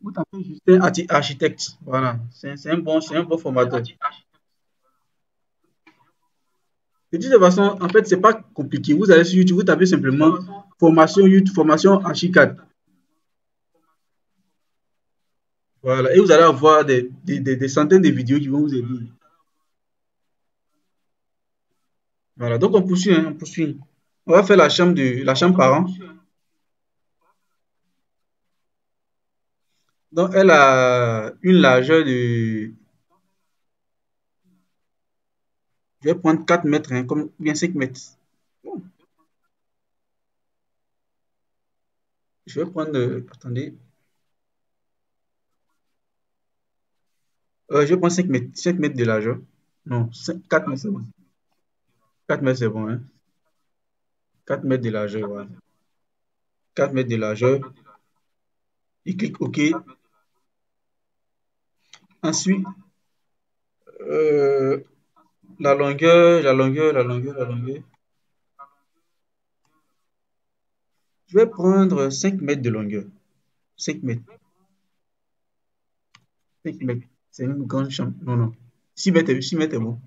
Vous tapez Justin Architecte. Voilà, c'est un bon formateur. De toute façon, en fait, c'est pas compliqué. Vous allez sur YouTube, vous tapez simplement formation YouTube, formation Archicad. Voilà, et vous allez avoir des centaines de vidéos qui vont vous aider. Voilà, donc on poursuit, hein, on poursuit. On va faire la chambre parent. Donc elle a une largeur de, je vais prendre 4 mètres, hein, comme bien 5 mètres. Bon, je vais prendre, attendez, je vais prendre 5 mètres de largeur. Non, 4 mètres c'est bon. 4 mètres c'est bon, hein. 4 mètres de largeur, voilà. 4 mètres de largeur. Il clique OK. Ensuite, euh, la longueur. Je vais prendre 5 mètres de longueur. 5 mètres. 5 mètres. C'est une grande chambre. Non, non. 6 mètres est bon.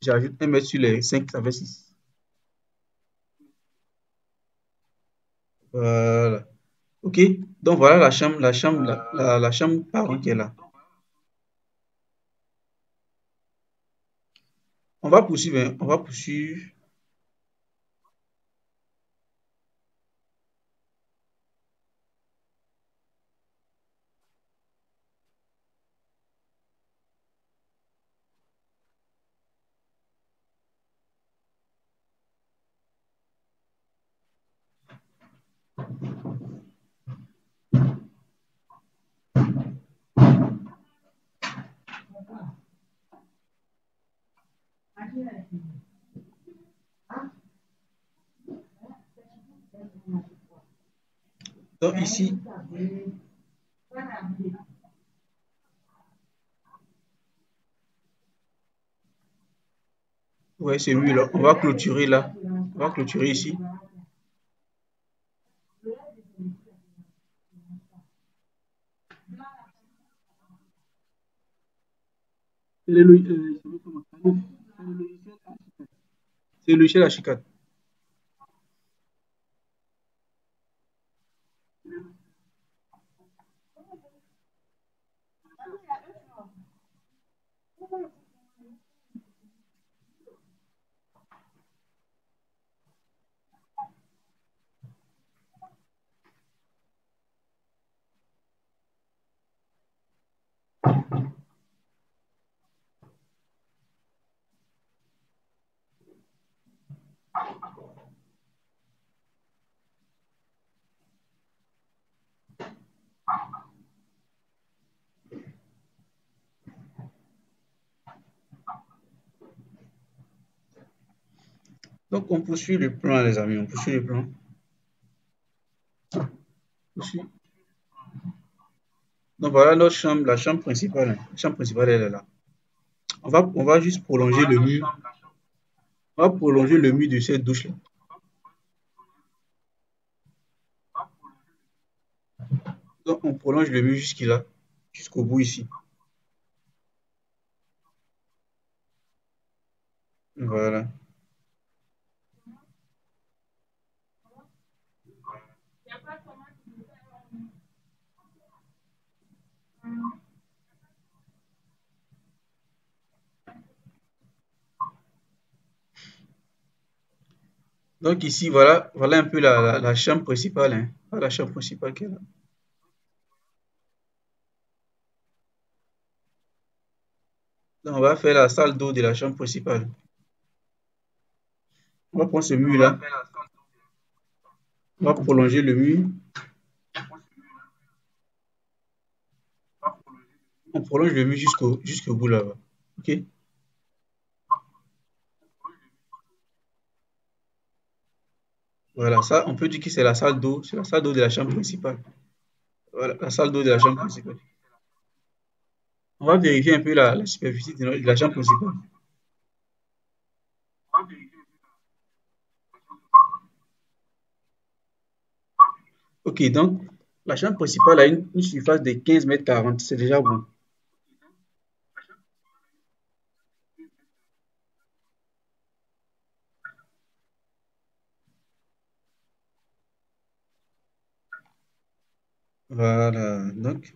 J'ajoute 1 mètre sur les 5, ça fait 6. Voilà. OK. Donc voilà la chambre parent qui est là. On va poursuivre, hein. On va poursuivre. Donc ici, ouais, c'est mieux là. On va clôturer là. On va clôturer ici. C'est le logiciel H4. Donc on poursuit le plan, les amis. On poursuit le plan. Poursuit. Donc voilà notre chambre, la chambre principale, hein. La chambre principale, elle est là. On va juste prolonger le mur. On va prolonger le mur de cette douche-là. Donc on prolonge le mur jusqu'à jusqu'au bout ici. Voilà. Donc ici, voilà un peu la chambre principale, hein. Voilà la chambre principale qui est là. Donc on va faire la salle d'eau de la chambre principale. On va prendre ce mur-là. On va prolonger le mur. On prolonge le mur jusqu'au bout là-bas. OK? Voilà, ça, on peut dire que c'est la salle d'eau. C'est la salle d'eau de la chambre principale. Voilà, la salle d'eau de la chambre principale. On va vérifier un peu la superficie de la chambre principale. OK, donc la chambre principale a une surface de 15 mètres 40. C'est déjà bon. Voilà, donc.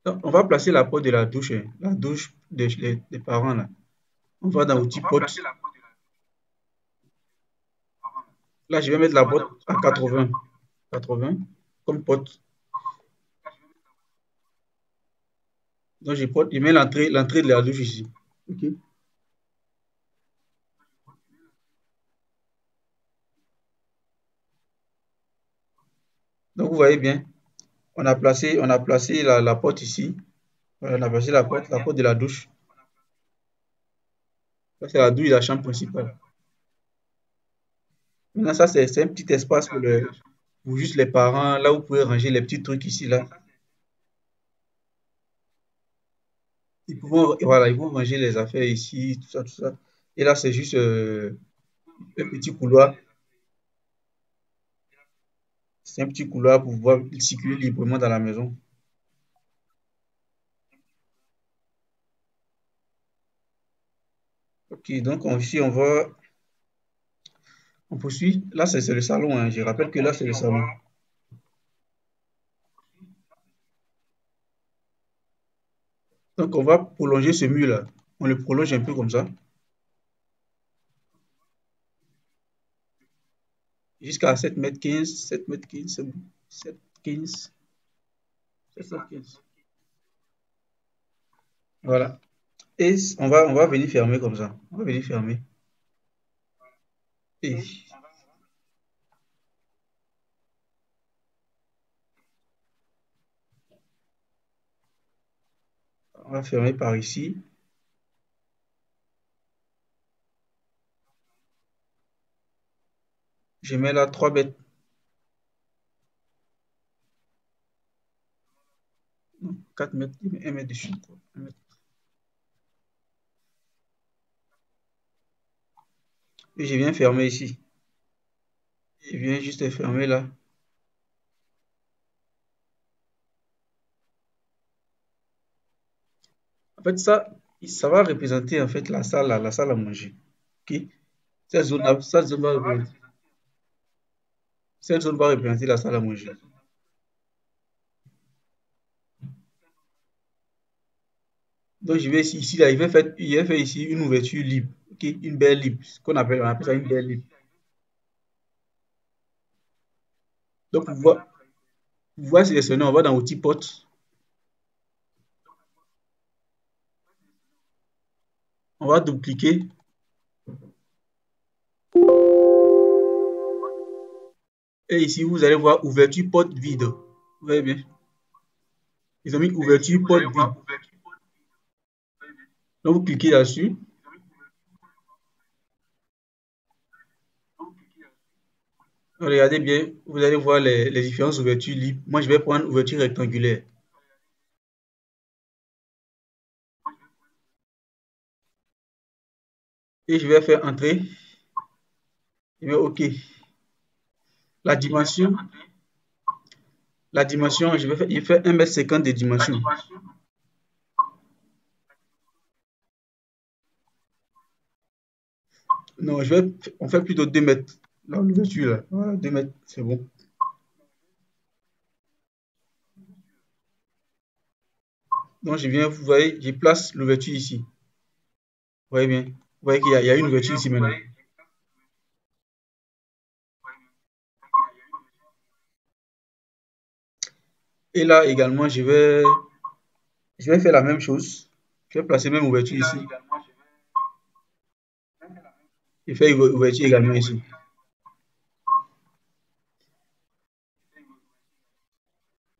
Donc, on va placer la porte de la douche des parents là. On va dans outils porte. Là, je vais mettre la porte à 80. 80 comme porte. Donc, je mets l'entrée de la douche ici. OK. Donc, vous voyez bien, on a placé la porte ici. Voilà, on a placé la porte de la douche. Ça, c'est la douche de la chambre principale. Maintenant, ça, c'est un petit espace pour juste les parents. Là, vous pouvez ranger les petits trucs ici, là. Voilà, ils vont ranger les affaires ici, tout ça, tout ça. Et là, c'est juste un petit couloir. C'est un petit couloir pour pouvoir circuler librement dans la maison. Ok, donc ici, on poursuit. Là, c'est le salon, hein. Je rappelle que là, c'est le salon. Donc, on va prolonger ce mur-là. On le prolonge un peu comme ça. Jusqu'à 7,15 m. 7,15 m, c'est bon. 7,15 m. 7,15 m. Voilà. Et on va venir fermer comme ça. On va venir fermer. Et on va fermer par ici. Je mets là 3 mètres. Non, 4 mètres. 1 mètre dessus. 1 mètre. Et je viens fermer ici. Je viens juste fermer là. En fait, ça va représenter en fait la salle à manger. Ok? Cette zone va représenter la salle à manger. Donc, je vais ici, là, il va faire ici une ouverture libre. Ok? Une baie libre. On appelle ça une baie libre. Donc, pour pouvoir sélectionner, on va dans outils porte. On va double-cliquer. Et ici, vous allez voir ouverture porte vide. Vous voyez bien? Ils ont mis ouverture porte vide. Donc, vous cliquez là-dessus. Regardez bien, vous allez voir les différentes ouvertures libres. Moi, je vais prendre ouverture rectangulaire. Et je vais faire entrer. Je mets OK. La dimension, il fait 1,50 m de dimension. Non, on fait plutôt 2 mètres. Là, l'ouverture, là. Voilà, 2 mètres, c'est bon. Donc, vous voyez, je place l'ouverture ici. Vous voyez bien. Vous voyez qu'il y a une ouverture ici maintenant. Et là également, je vais faire la même chose. Je vais placer même ouverture ici. Et faire ouverture également ici.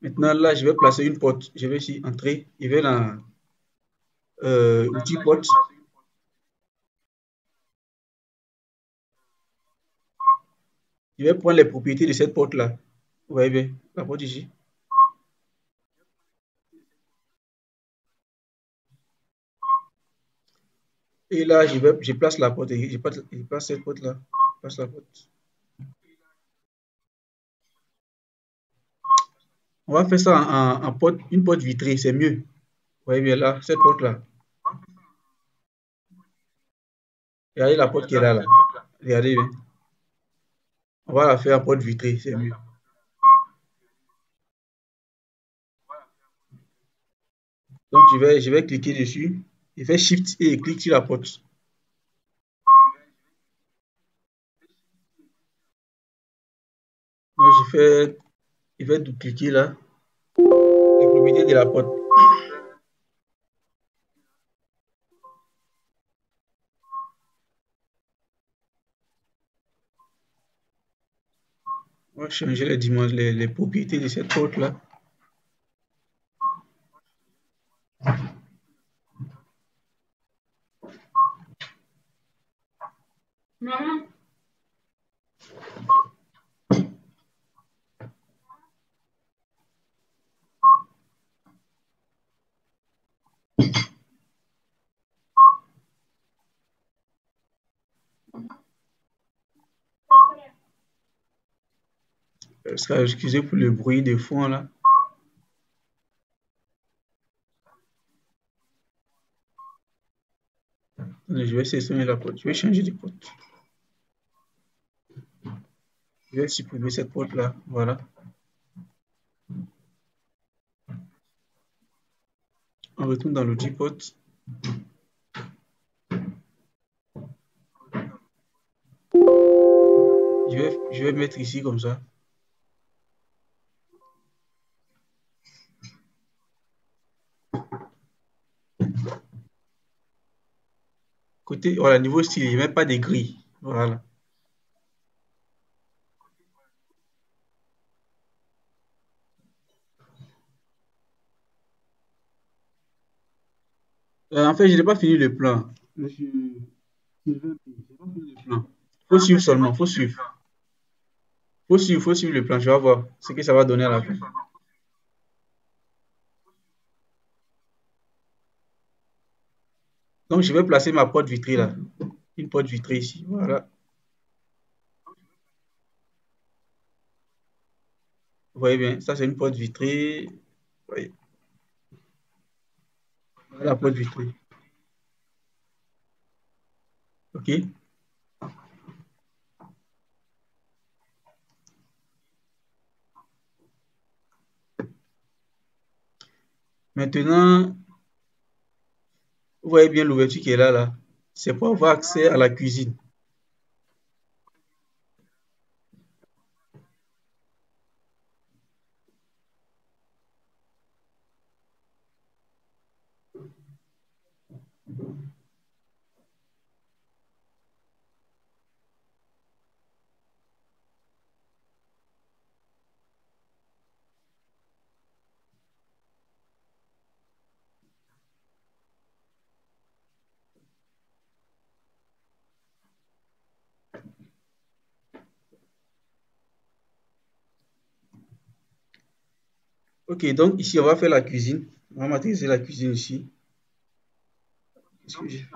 Maintenant, là, je vais placer une porte. Je vais ici entrer. Je vais dans outil porte. Je vais prendre les propriétés de cette porte-là. Vous voyez bien, la porte ici. Et là, je place la porte. Je place cette porte-là. Je place la porte. On va faire ça en porte, une porte vitrée, c'est mieux. Vous voyez bien là, cette porte-là. Regardez la porte qui est là, là. Regardez bien. On va la faire en porte vitrée, c'est mieux. Donc, je vais cliquer dessus. Je fais Shift et clique sur la porte. Donc, je vais double-cliquer là. Les propriétés de la porte. On va changer les dimensions, les propriétés de cette porte là. Excusez pour le bruit de fond là. Attendez, je vais sélectionner la porte. Je vais changer de porte. Je vais supprimer cette porte là. Voilà. On retourne dans l'outil porte. Je vais mettre ici comme ça. Côté, voilà, niveau style, il n'y a même pas de gris. Voilà. En fait, je n'ai pas fini le plan. Je suis Sylvain P. Je n'ai pas fini le plan. Faut suivre seulement, faut suivre. Faut suivre le plan. Je vais voir ce que ça va donner à la fin. Donc, je vais placer ma porte vitrée là. Une porte vitrée ici. Voilà. Vous voyez bien, ça c'est une porte vitrée. Vous voyez, voilà la porte vitrée. OK. Maintenant, vous voyez bien l'ouverture qui est là, là. C'est pour avoir accès à la cuisine. OK, donc ici, on va faire la cuisine. On va matriser la cuisine ici. Qu'est-ce que j'ai fait?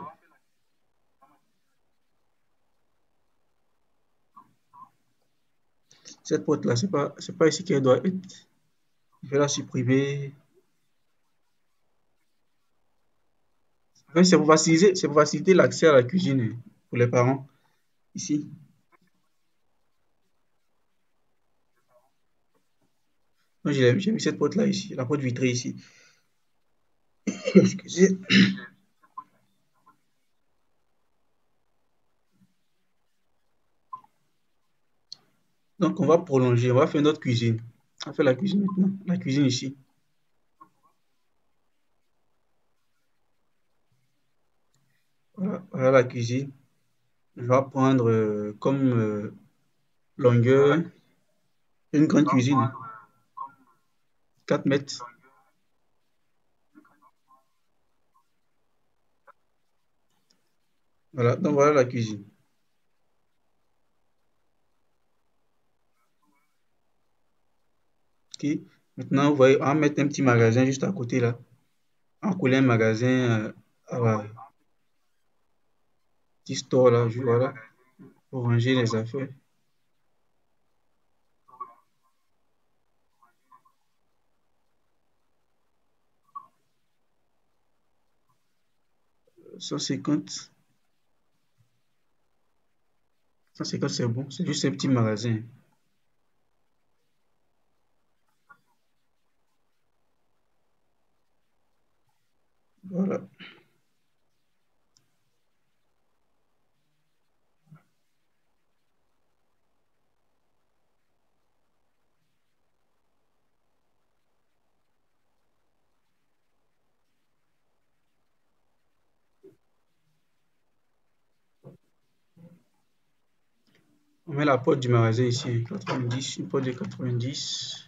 Cette porte-là, c'est pas ici qu'elle doit être. Je vais la supprimer. En fait, c'est pour faciliter l'accès à la cuisine pour les parents. Ici. Donc, j'ai mis cette porte-là ici, la porte vitrée ici. Excusez. Donc, on va prolonger, on va faire notre cuisine. On va faire la cuisine maintenant. La cuisine ici. Voilà, voilà la cuisine. Je vais prendre comme longueur une grande cuisine, 4 mètres. Voilà, donc voilà la cuisine. Ok. Maintenant, vous voyez, on va mettre un petit magasin juste à côté là. On va coller un magasin à la petit store là, voilà, pour ranger les affaires. Cent cinquante. 150, c'est bon. C'est juste un petit magasin. Voilà. On met la porte du magasin ici. 90, une porte de 90.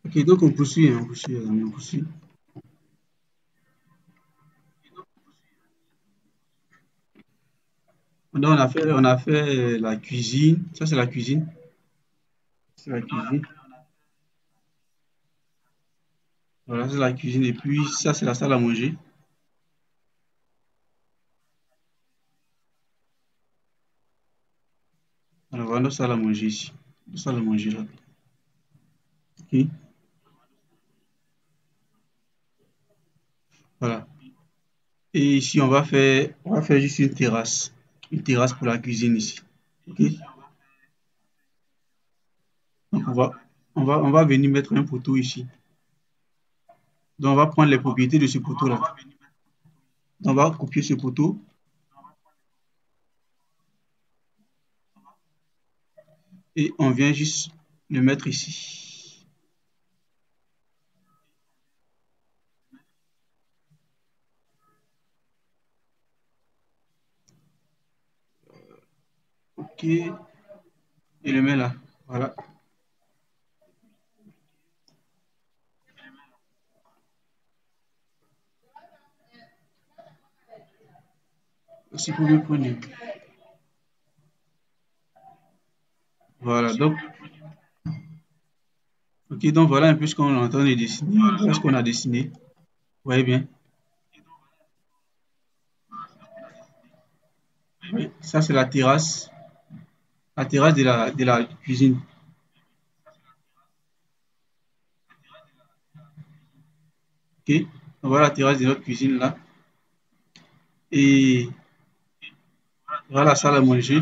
Ok, donc on poursuit, hein, on poursuit, les amis, on poursuit. Donc on a fait la cuisine. Ça, c'est la cuisine. C'est la cuisine. Voilà, c'est la cuisine. Et puis, ça, c'est la salle à manger. Alors, voilà notre salle à manger ici. Notre salle à manger là. Ok, voilà. Et ici, on va faire juste une terrasse. Une terrasse pour la cuisine ici. Ok. Donc, on va venir mettre un poteau ici. Donc, on va prendre les propriétés de ce poteau-là. Donc, on va copier ce poteau et on vient juste le mettre ici. Ok. Et le met là. Voilà. Aussi pour le prendre. Voilà. Donc, ok. Donc, voilà un peu ce qu'on est en train de dessiner. Voilà ce qu'on a dessiné. Vous voyez bien. Oui. Ça, c'est la terrasse. La terrasse de la cuisine. Ok. Donc, voilà la terrasse de notre cuisine là. Et voilà la salle à manger.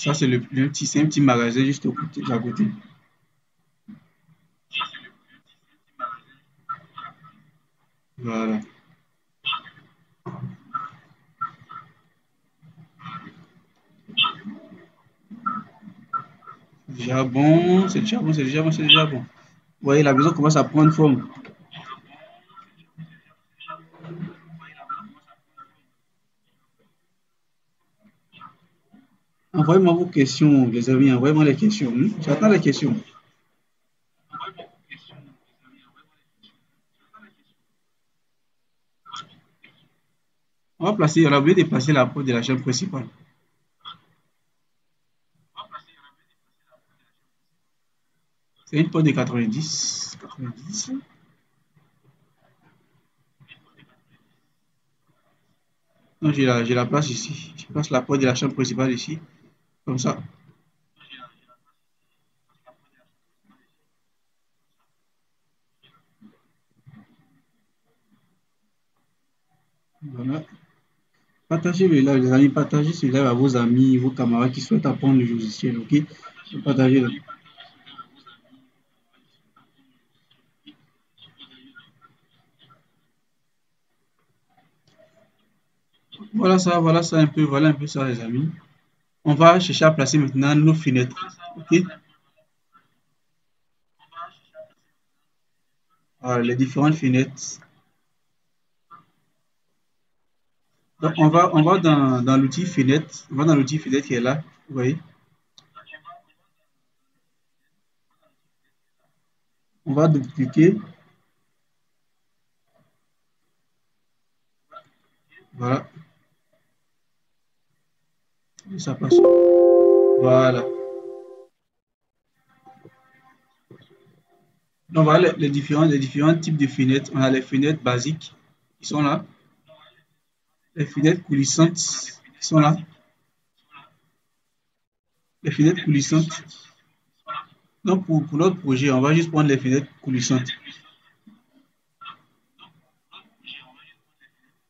Ça, c'est c'est un petit magasin juste au côté, à côté. Voilà. Déjà bon, c'est déjà bon, c'est déjà bon, c'est déjà bon. Vous voyez, la maison commence à prendre forme. Envoyez-moi vos questions, les amis, envoyez-moi les questions. J'attends les questions. On a oublié de placer la porte de la chambre principale. C'est une porte de 90. 90. Non, j'ai la place ici. Je place la porte de la chambre principale ici. Comme ça. Voilà. Partagez le live, les amis. Partagez ce live à vos amis, vos camarades qui souhaitent apprendre le logiciel. Ok? Partagez le. Voilà ça un peu, voilà un peu ça, les amis. On va chercher à placer maintenant nos fenêtres. Ok? Voilà, les différentes fenêtres. Donc, on va dans l'outil fenêtre. On va dans l'outil fenêtre qui est là. Vous voyez? On va dupliquer. Voilà. Et ça passe. Voilà. Donc, voilà les différents types de fenêtres. On a les fenêtres basiques qui sont là. Les fenêtres coulissantes qui sont là. Les fenêtres coulissantes. Donc, pour notre projet, on va juste prendre les fenêtres coulissantes.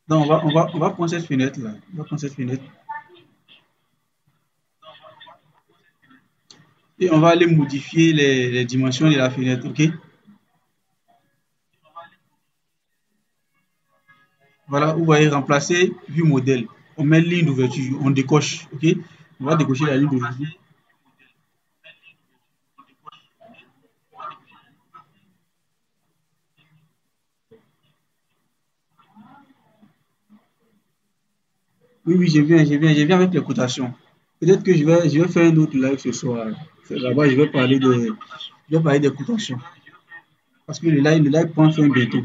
Donc, on va prendre cette fenêtre-là. On va prendre cette fenêtre. Et on va aller modifier les dimensions de la fenêtre. OK? Voilà, vous voyez, remplacer vue modèle. On met ligne d'ouverture, on décoche. OK? On va décocher la ligne d'ouverture. Oui, oui, j'ai bien avec les cotations. Peut-être que je vais faire un autre live ce soir. Là-bas, je vais parler des cotations. Parce que le live prend fin bientôt.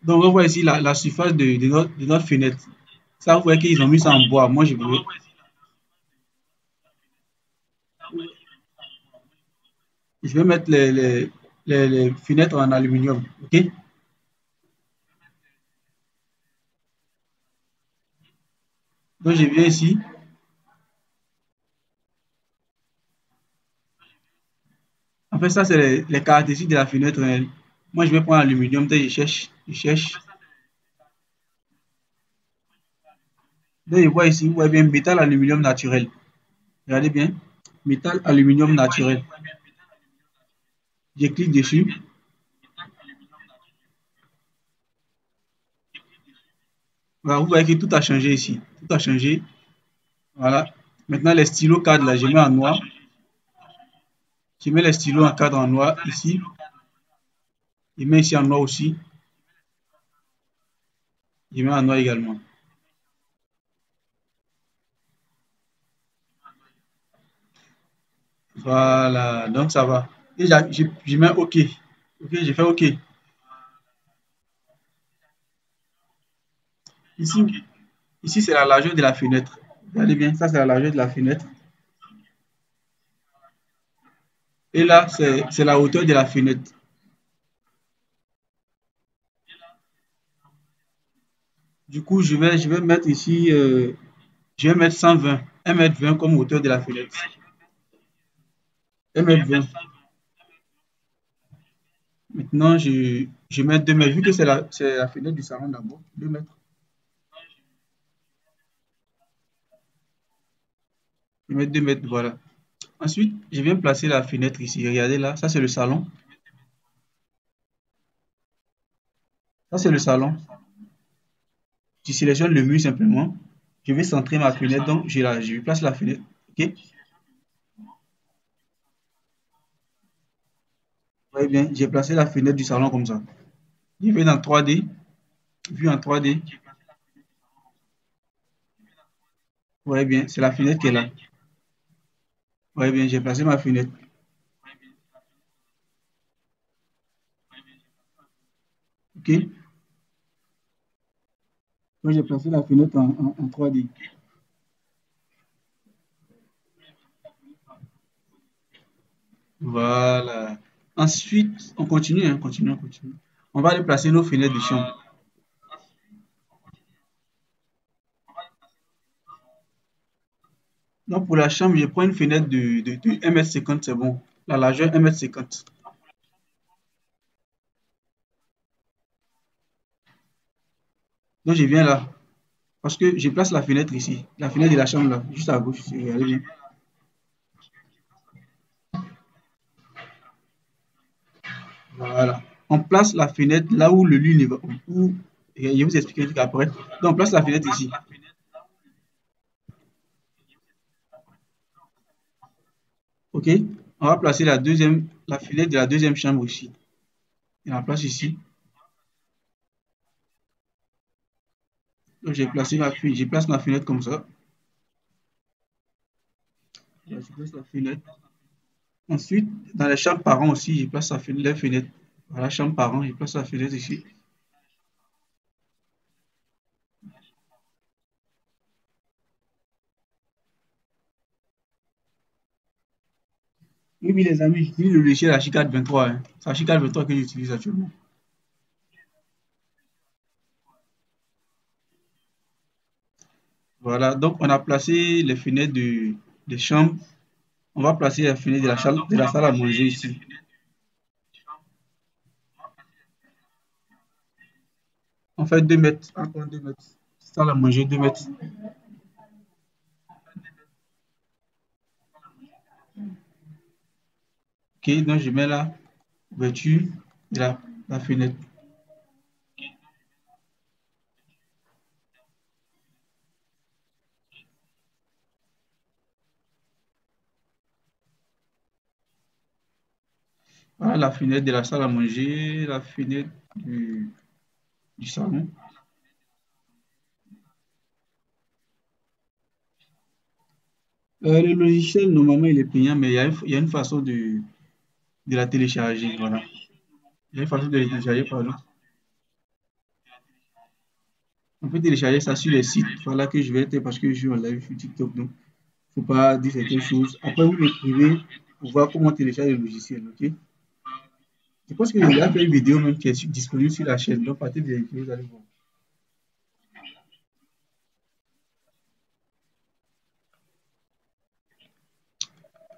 Donc, on voit ici la surface de notre fenêtre. Ça, vous voyez qu'ils ont mis ça en bois. Moi, je vais mettre les fenêtres en aluminium. OK? Donc, je viens ici. En fait, ça, c'est les caractéristiques de la fenêtre. Moi, je vais prendre l'aluminium. Je cherche. Je cherche. Donc, je vois ici, vous voyez bien, métal aluminium naturel. Regardez bien. Métal aluminium naturel. Je clique dessus. Voilà, vous voyez que tout a changé ici. Tout a changé. Voilà. Maintenant, les stylos cadres, là, je mets en noir. Je mets les stylos en cadre en noir ici. Je mets ici en noir aussi. Je mets en noir également. Voilà. Donc, ça va. Et je mets OK. OK, j'ai fait OK. Ici, ici c'est la largeur de la fenêtre. Regardez bien, ça, c'est la largeur de la fenêtre. Et là, c'est la hauteur de la fenêtre. Du coup, je vais mettre ici, je vais mettre 120, 1,20 m comme hauteur de la fenêtre. 1,20 m. Maintenant, je mets 2 mètres, vu que c'est la fenêtre du salon d'abord. 2 mètres. Je vais mettre 2 mètres, voilà. Ensuite, je viens placer la fenêtre ici. Regardez là, ça c'est le salon. Ça c'est le salon. Je sélectionne le mur simplement. Je vais centrer ma fenêtre, donc je place la fenêtre. Ok? Vous voyez bien, j'ai placé la fenêtre du salon comme ça. Je vais dans 3D, vue en 3D. Vous voyez bien, c'est la fenêtre qui est là. Vous voyez bien, j'ai placé ma fenêtre. Ok? Donc j'ai placé la fenêtre en 3D. Voilà. Ensuite, on continue, hein, continue, on continue. On va aller placer nos fenêtres de chambre. Donc pour la chambre, je prends une fenêtre de 1,50 m, c'est bon. La largeur 1,50 m. Donc je viens là. Parce que je place la fenêtre ici. La fenêtre de la chambre là, juste à gauche. Regardez bien. Voilà. On place la fenêtre là où le lit ne va. Je vais vous expliquer un truc après. Donc on place la fenêtre ici. Ok? On va placer la fenêtre de la deuxième chambre ici. Et on la place ici. Donc je place ma fenêtre comme ça. Je place la fenêtre. Ensuite, dans les chambres parents aussi, je place les fenêtres. Voilà, chambre parents, je place la fenêtre ici. Oui, oui, les amis, j'utilise le logiciel Archicad 23. Hein. C'est Archicad 23 que j'utilise actuellement. Voilà, donc on a placé les fenêtres des chambres. On va placer la fenêtre de la salle à manger ici. On fait 2 mètres, encore 2 mètres. Salle à manger, 2 mètres. Ok, donc je mets la ouverture de la fenêtre. Voilà la fenêtre de la salle à manger, la fenêtre du salon. Le logiciel, normalement, il est payant, mais il y a une façon de la télécharger. Voilà. Il y a une façon de la télécharger, pardon. On peut télécharger ça sur les sites. Voilà que je vais être parce que je suis en live sur TikTok. Donc, il ne faut pas dire quelque chose. Après, vous m'écrivez pour voir comment télécharger le logiciel. Ok? Je pense que j'ai déjà fait une vidéo même qui est disponible sur la chaîne. Donc, partez vérifier, vous allez voir.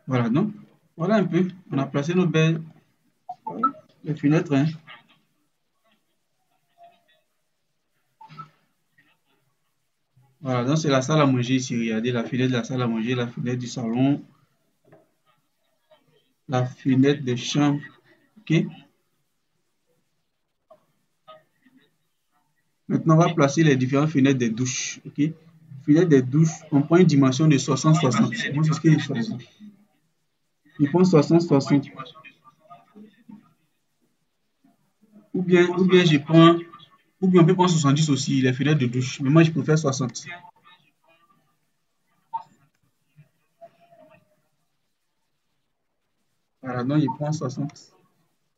Voilà, donc, voilà un peu. On a placé nos belles les fenêtres. Hein. Voilà, donc c'est la salle à manger ici. Regardez la fenêtre de la salle à manger, la fenêtre du salon, la fenêtre de chambre. Ok? Maintenant, on va placer les différentes fenêtres des douches. Ok? Fenêtre des douches, on prend une dimension de 60-60. Moi, c'est ce que j'ai choisi. Je prends 60-60. Ou bien je prends, ou bien on peut prendre 70 aussi, les fenêtres de douche. Mais moi, je préfère 60. Voilà, donc je prends 60.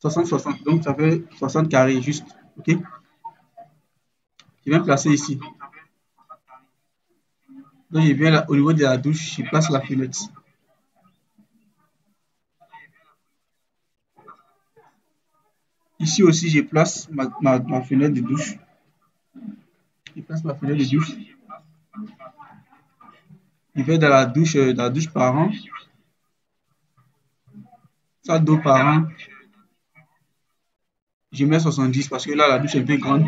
60-60. Donc, ça fait 60 carrés juste. Ok? Je viens placer ici. Donc, je viens là, au niveau de la douche, je place la fenêtre. Ici aussi, je place ma fenêtre de douche. Je place ma fenêtre de douche. Je vais dans la douche parent. Salle d'eau parent. Je mets 70 parce que là, la douche est un peu grande.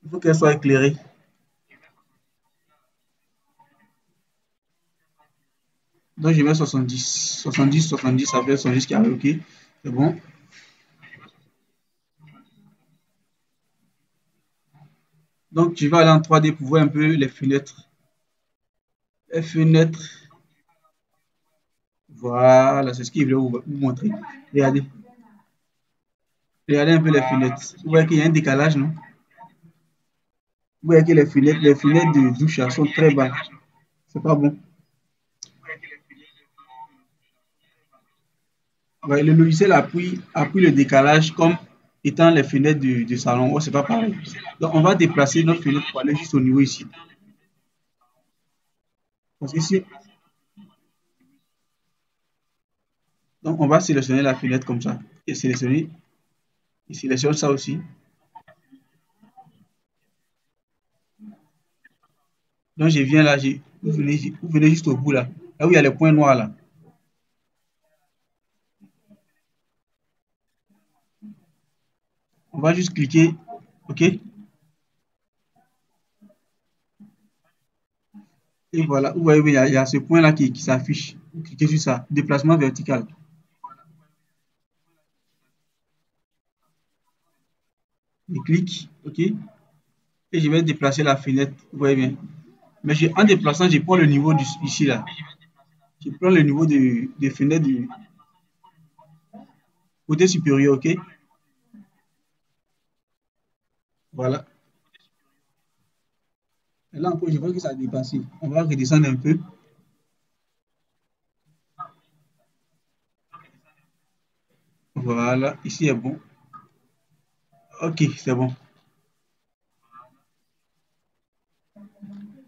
Il faut qu'elle soit éclairée. Donc, je mets 70. 70, 70, ça fait 70 carrés, ok. C'est bon. Donc, je vais aller en 3D pour voir un peu les fenêtres. Les fenêtres. Voilà, c'est ce qu'il voulait vous montrer. Regardez. Regardez un peu les fenêtres. Vous voyez qu'il y a un décalage, non? Vous voyez que les fenêtres de douche sont très bas. C'est pas bon. Ouais, le logiciel appuie le décalage comme étant les fenêtres du salon. Oh, c'est pas pareil. Donc, on va déplacer notre fenêtre pour aller juste au niveau ici. Parce que si, donc, on va sélectionner la fenêtre comme ça. Et sélectionner, et sélectionne ça aussi. Donc, je viens là, vous venez juste au bout là. Là où il y a les points noirs là. On va juste cliquer. OK? Et voilà. Vous voyez, il y a ce point là qui s'affiche. Vous cliquez sur ça. Déplacement vertical. Je clique. OK? Et je vais déplacer la fenêtre. Vous voyez bien. Mais en déplaçant, je prends le niveau ici là. Je prends le niveau des fenêtres du côté supérieur. OK? Voilà. Et là encore, je vois que ça a dépassé. On va redescendre un peu. Voilà. Ici est bon. OK, c'est bon.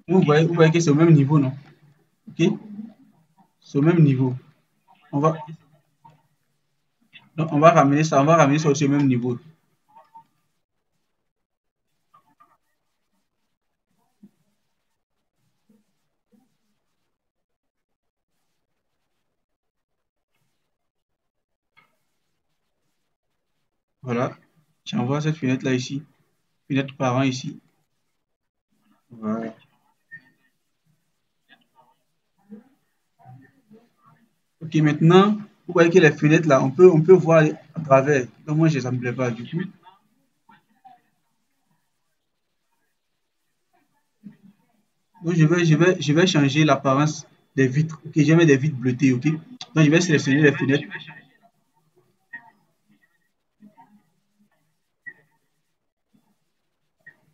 Vous voyez que c'est au même niveau, non? OK? C'est au même niveau. On va, donc on va ramener ça aussi au même niveau. Voilà. J'envoie cette fenêtre-là ici. Fenêtre parent ici. Voilà. OK, maintenant, vous voyez que les fenêtres là, on peut voir à travers. Donc moi, ça ne me plaît pas du coup. Donc je vais changer l'apparence des vitres. OK, je vais mettre des vitres bleutées. OK. Donc je vais sélectionner les fenêtres.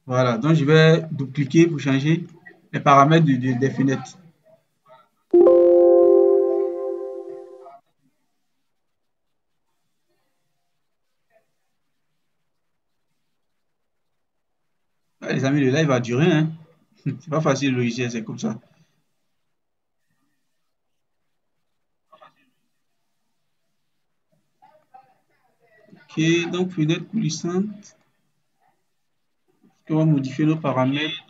Voilà. Donc je vais dupliquer pour changer les paramètres des fenêtres. Ah, les amis, le live va durer, hein. C'est pas facile le logiciel, c'est comme ça. OK, donc fenêtre coulissante. On va modifier nos paramètres.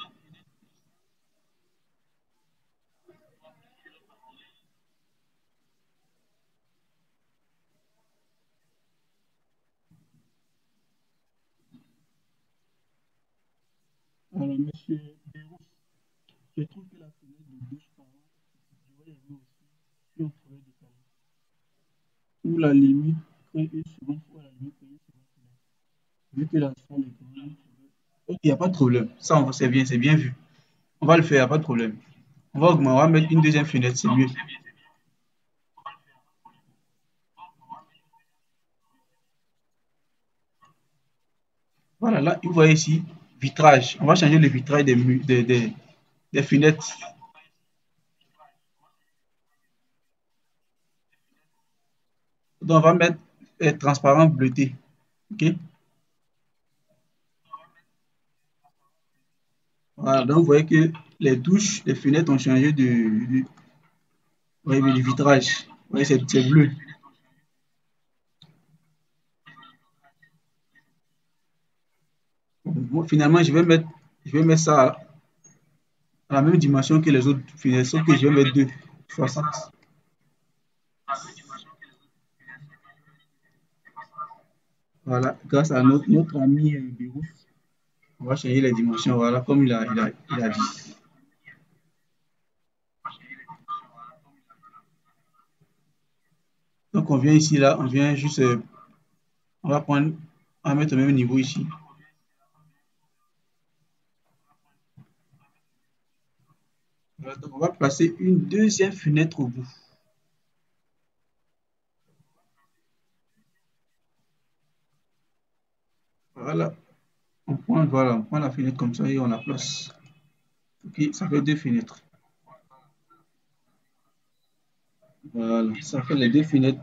Alors, monsieur Béroux, je trouve que la fenêtre de douche par an, je vais aimer aussi si on pouvait décaler. Ou la limite, quand une seconde fois, la limite, une seconde fenêtre. Vu que la salle est grande. Ok, il n'y a pas de problème. Ça, c'est bien vu. On va le faire, il n'y a pas de problème. On va mettre une deuxième fenêtre, c'est mieux. Voilà, là, vous voyez ici, vitrage. On va changer le vitrage des fenêtres. Donc, on va mettre transparent bleuté. OK? Voilà, donc vous voyez que les douches, les fenêtres ont changé ouais, mais du vitrage. Vous voyez, c'est bleu. Bon, finalement, je vais mettre ça à la même dimension que les autres fenêtres, sauf que je vais mettre 60. Voilà, grâce à notre ami Birou, on va changer les dimensions, voilà, comme il a dit. on vient ici, là, on vient juste, on va prendre, on va mettre au même niveau ici. Voilà, donc on va placer une deuxième fenêtre au bout. Voilà, voilà, on prend la fenêtre comme ça et on la place. Ok, ça fait deux fenêtres. Voilà, ça fait les deux fenêtres.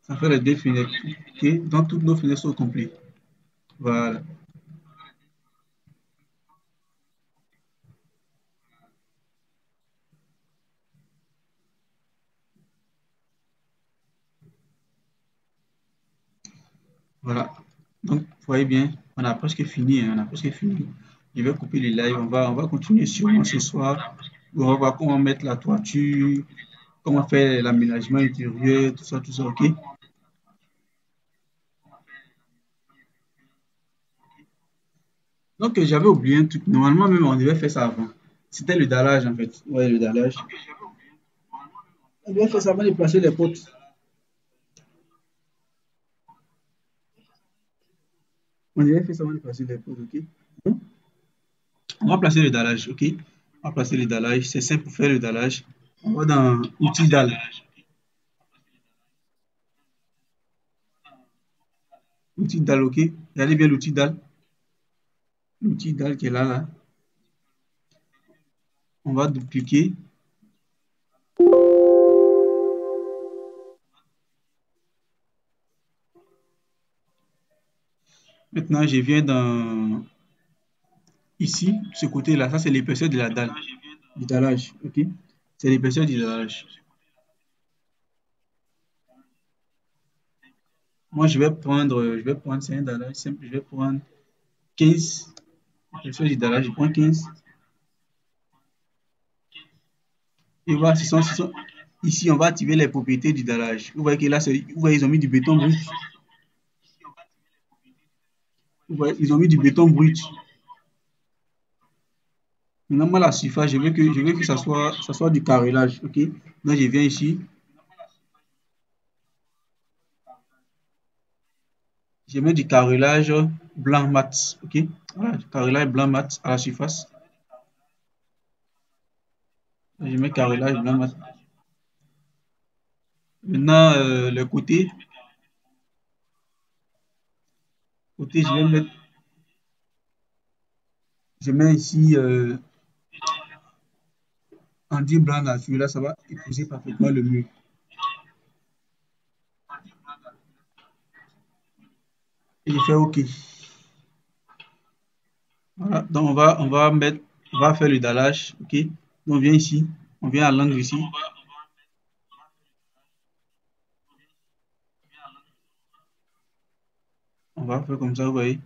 Ça fait les deux fenêtres. Ok, donc toutes nos fenêtres sont complètes. Voilà, voilà. Donc, vous voyez bien, on a presque fini, hein, on a presque fini. Je vais couper les lives, on va continuer sûrement ce soir. On va voir comment mettre la toiture, comment faire l'aménagement intérieur, tout ça, ok? Donc, j'avais oublié un truc. Normalement, même, on devait faire ça avant. C'était le dallage, en fait. Ouais, le dallage. On devait faire ça avant de placer les potes. On devait faire ça avant de placer les potes, ok? Bon, on va placer le dallage, ok? On va placer le dallage. C'est simple pour faire le dallage. On va dans outils dalle. Outil dalle, ok? Regardez bien l'outil dalle. L'outil dalle qui est là, là. On va dupliquer. Maintenant, je viens dans ici, ce côté-là. Ça, c'est l'épaisseur de la dalle. Du dallage, ok? C'est l'épaisseur du dallage. Moi, je vais prendre, c'est un dallage simple. Je vais prendre 15. L'épaisseur du dallage, je prends 15. Et voilà, ici, on va activer les propriétés du dallage. Vous voyez que là, vous voyez, ils ont mis du béton brut. Vous voyez, ils ont mis du béton brut. Maintenant, moi, la surface, je veux que ça soit du carrelage, ok? Donc, je viens ici, je mets du carrelage blanc mat, ok? Voilà, du carrelage blanc mat à la surface. Je mets carrelage blanc mat. Maintenant, le côté, je mets ici enduit blanc là, celui-là, ça va épouser parfaitement le mur. Et je fais OK. Voilà, donc on va faire le dallage, OK? Donc on vient ici, on vient à l'angle ici, on va faire comme ça, vous voyez.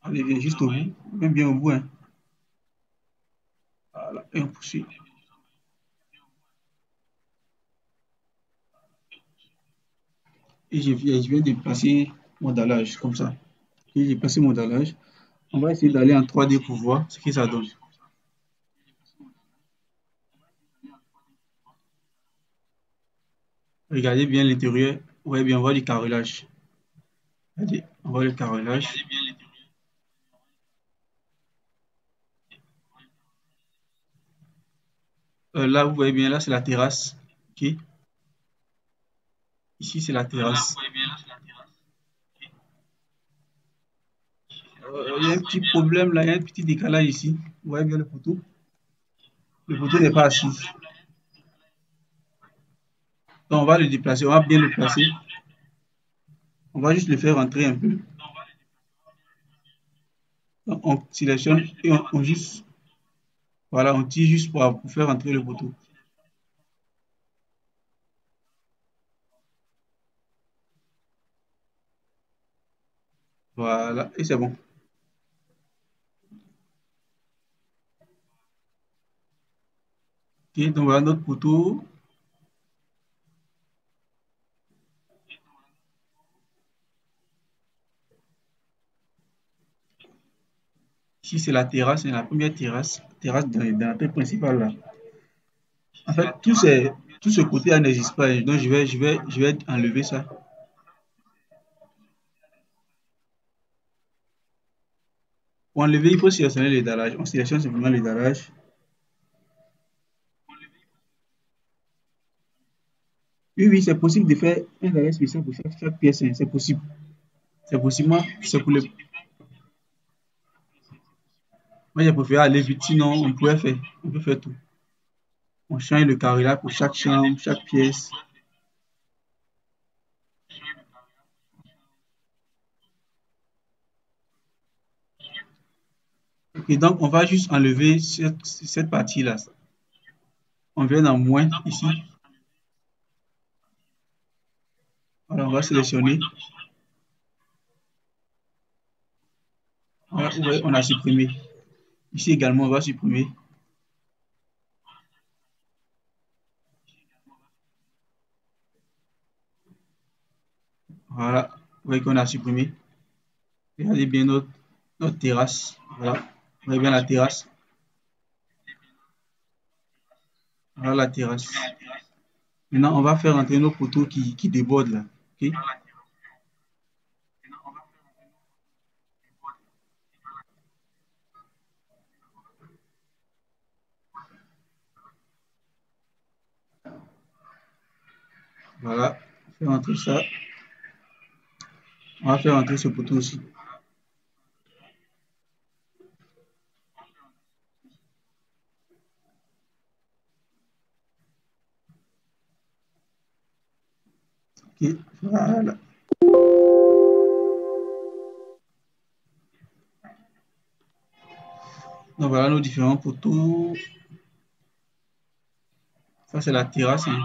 Allez, viens juste au bout, viens bien au bout, hein. Voilà, et on poursuit. Et je viens de placer mon dallage, comme ça. Et j'ai placé mon dallage. On va essayer d'aller en 3D pour voir ce que ça donne. Regardez bien l'intérieur. Vous voyez bien, on voit du carrelage. Regardez, on voit le carrelage. Là, vous voyez bien, là, c'est la terrasse. OK? Ici, c'est la terrasse. Il y a un petit problème là, il y a un petit décalage ici. Vous voyez bien le poteau? Le poteau n'est pas assis. Donc, on va le déplacer, on va bien le placer. On va juste le faire rentrer un peu. Donc, on sélectionne et voilà, on tire juste pour faire rentrer le poteau. Voilà, et c'est bon. Ok, donc voilà notre poteau. Ici, c'est la terrasse, c'est la première terrasse dans la tête principale là. En fait, tout ce côté-là n'existe pas. Donc, je vais enlever ça. Pour enlever, il faut sélectionner les dallages. On sélectionne simplement les dallages. Oui, oui, c'est possible de faire un dallage spécial pour chaque pièce, hein. C'est possible. C'est possible. C'est pour les... Moi, j'ai préféré aller vite. Sinon, on peut faire tout. On change le carrelage pour chaque chambre, chaque pièce. Ok, donc on va juste enlever cette partie-là. On vient dans moins ici. Alors, on va sélectionner. Voilà, ouais, on a supprimé. Ici également, on va supprimer. Voilà, vous voyez qu'on a supprimé. Regardez bien notre terrasse. Voilà, vous voyez bien la terrasse. Voilà la terrasse. Maintenant, on va faire entrer nos poteaux qui débordent là. Ok. Voilà, faire entrer ça. On va faire entrer ce poteau aussi. Ok, voilà. Donc voilà nos différents poteaux. Ça, c'est la terrasse, hein.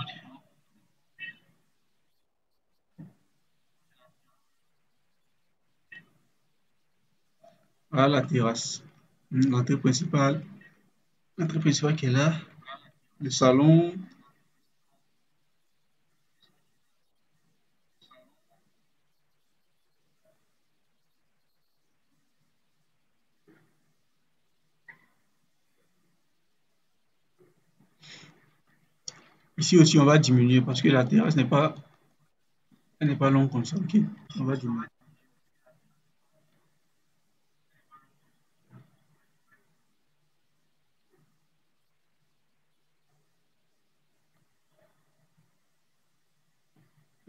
Voilà la terrasse. L'entrée principale. L'entrée principale qui est là. Le salon. Ici aussi, on va diminuer parce que la terrasse elle n'est pas longue comme ça. Ok, on va diminuer.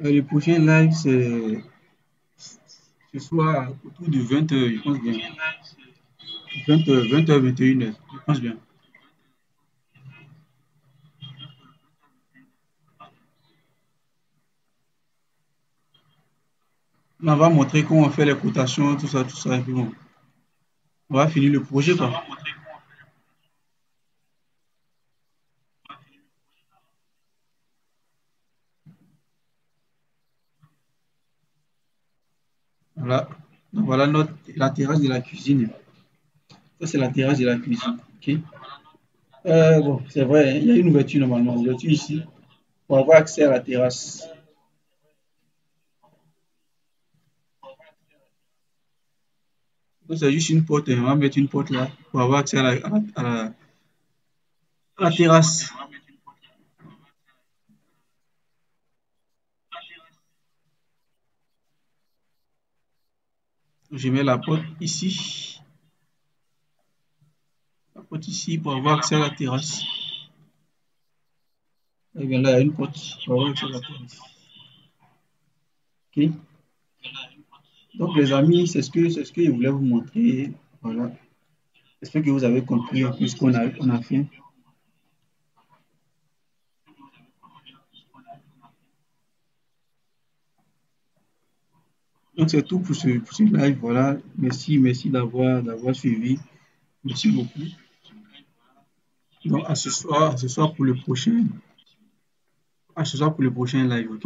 Le prochain live, c'est ce soir autour de 20 h, je pense bien. 20 h, 20 h, 21 h, je pense bien. Là, on va montrer comment on fait les cotations, tout ça, et puis bon, on va finir le projet, quoi. Voilà. Donc voilà la terrasse de la cuisine. Ça, c'est la terrasse de la cuisine. Ok. Bon, c'est vrai, hein, il y a une ouverture normalement. L'ouverture ici pour avoir accès à la terrasse. Donc, c'est juste une porte, hein. On va mettre une porte là pour avoir accès à la terrasse. Je mets la porte ici. La porte ici pour avoir accès à la terrasse. Et bien là, il y a une porte pour avoir accès à la terrasse. Ok. Donc, les amis, c'est ce que je voulais vous montrer. Voilà. J'espère que vous avez compris un peu ce on a fait. Donc, c'est tout pour ce live. Voilà. Merci d'avoir suivi. Merci beaucoup. Donc, à ce soir pour le prochain live. Ok.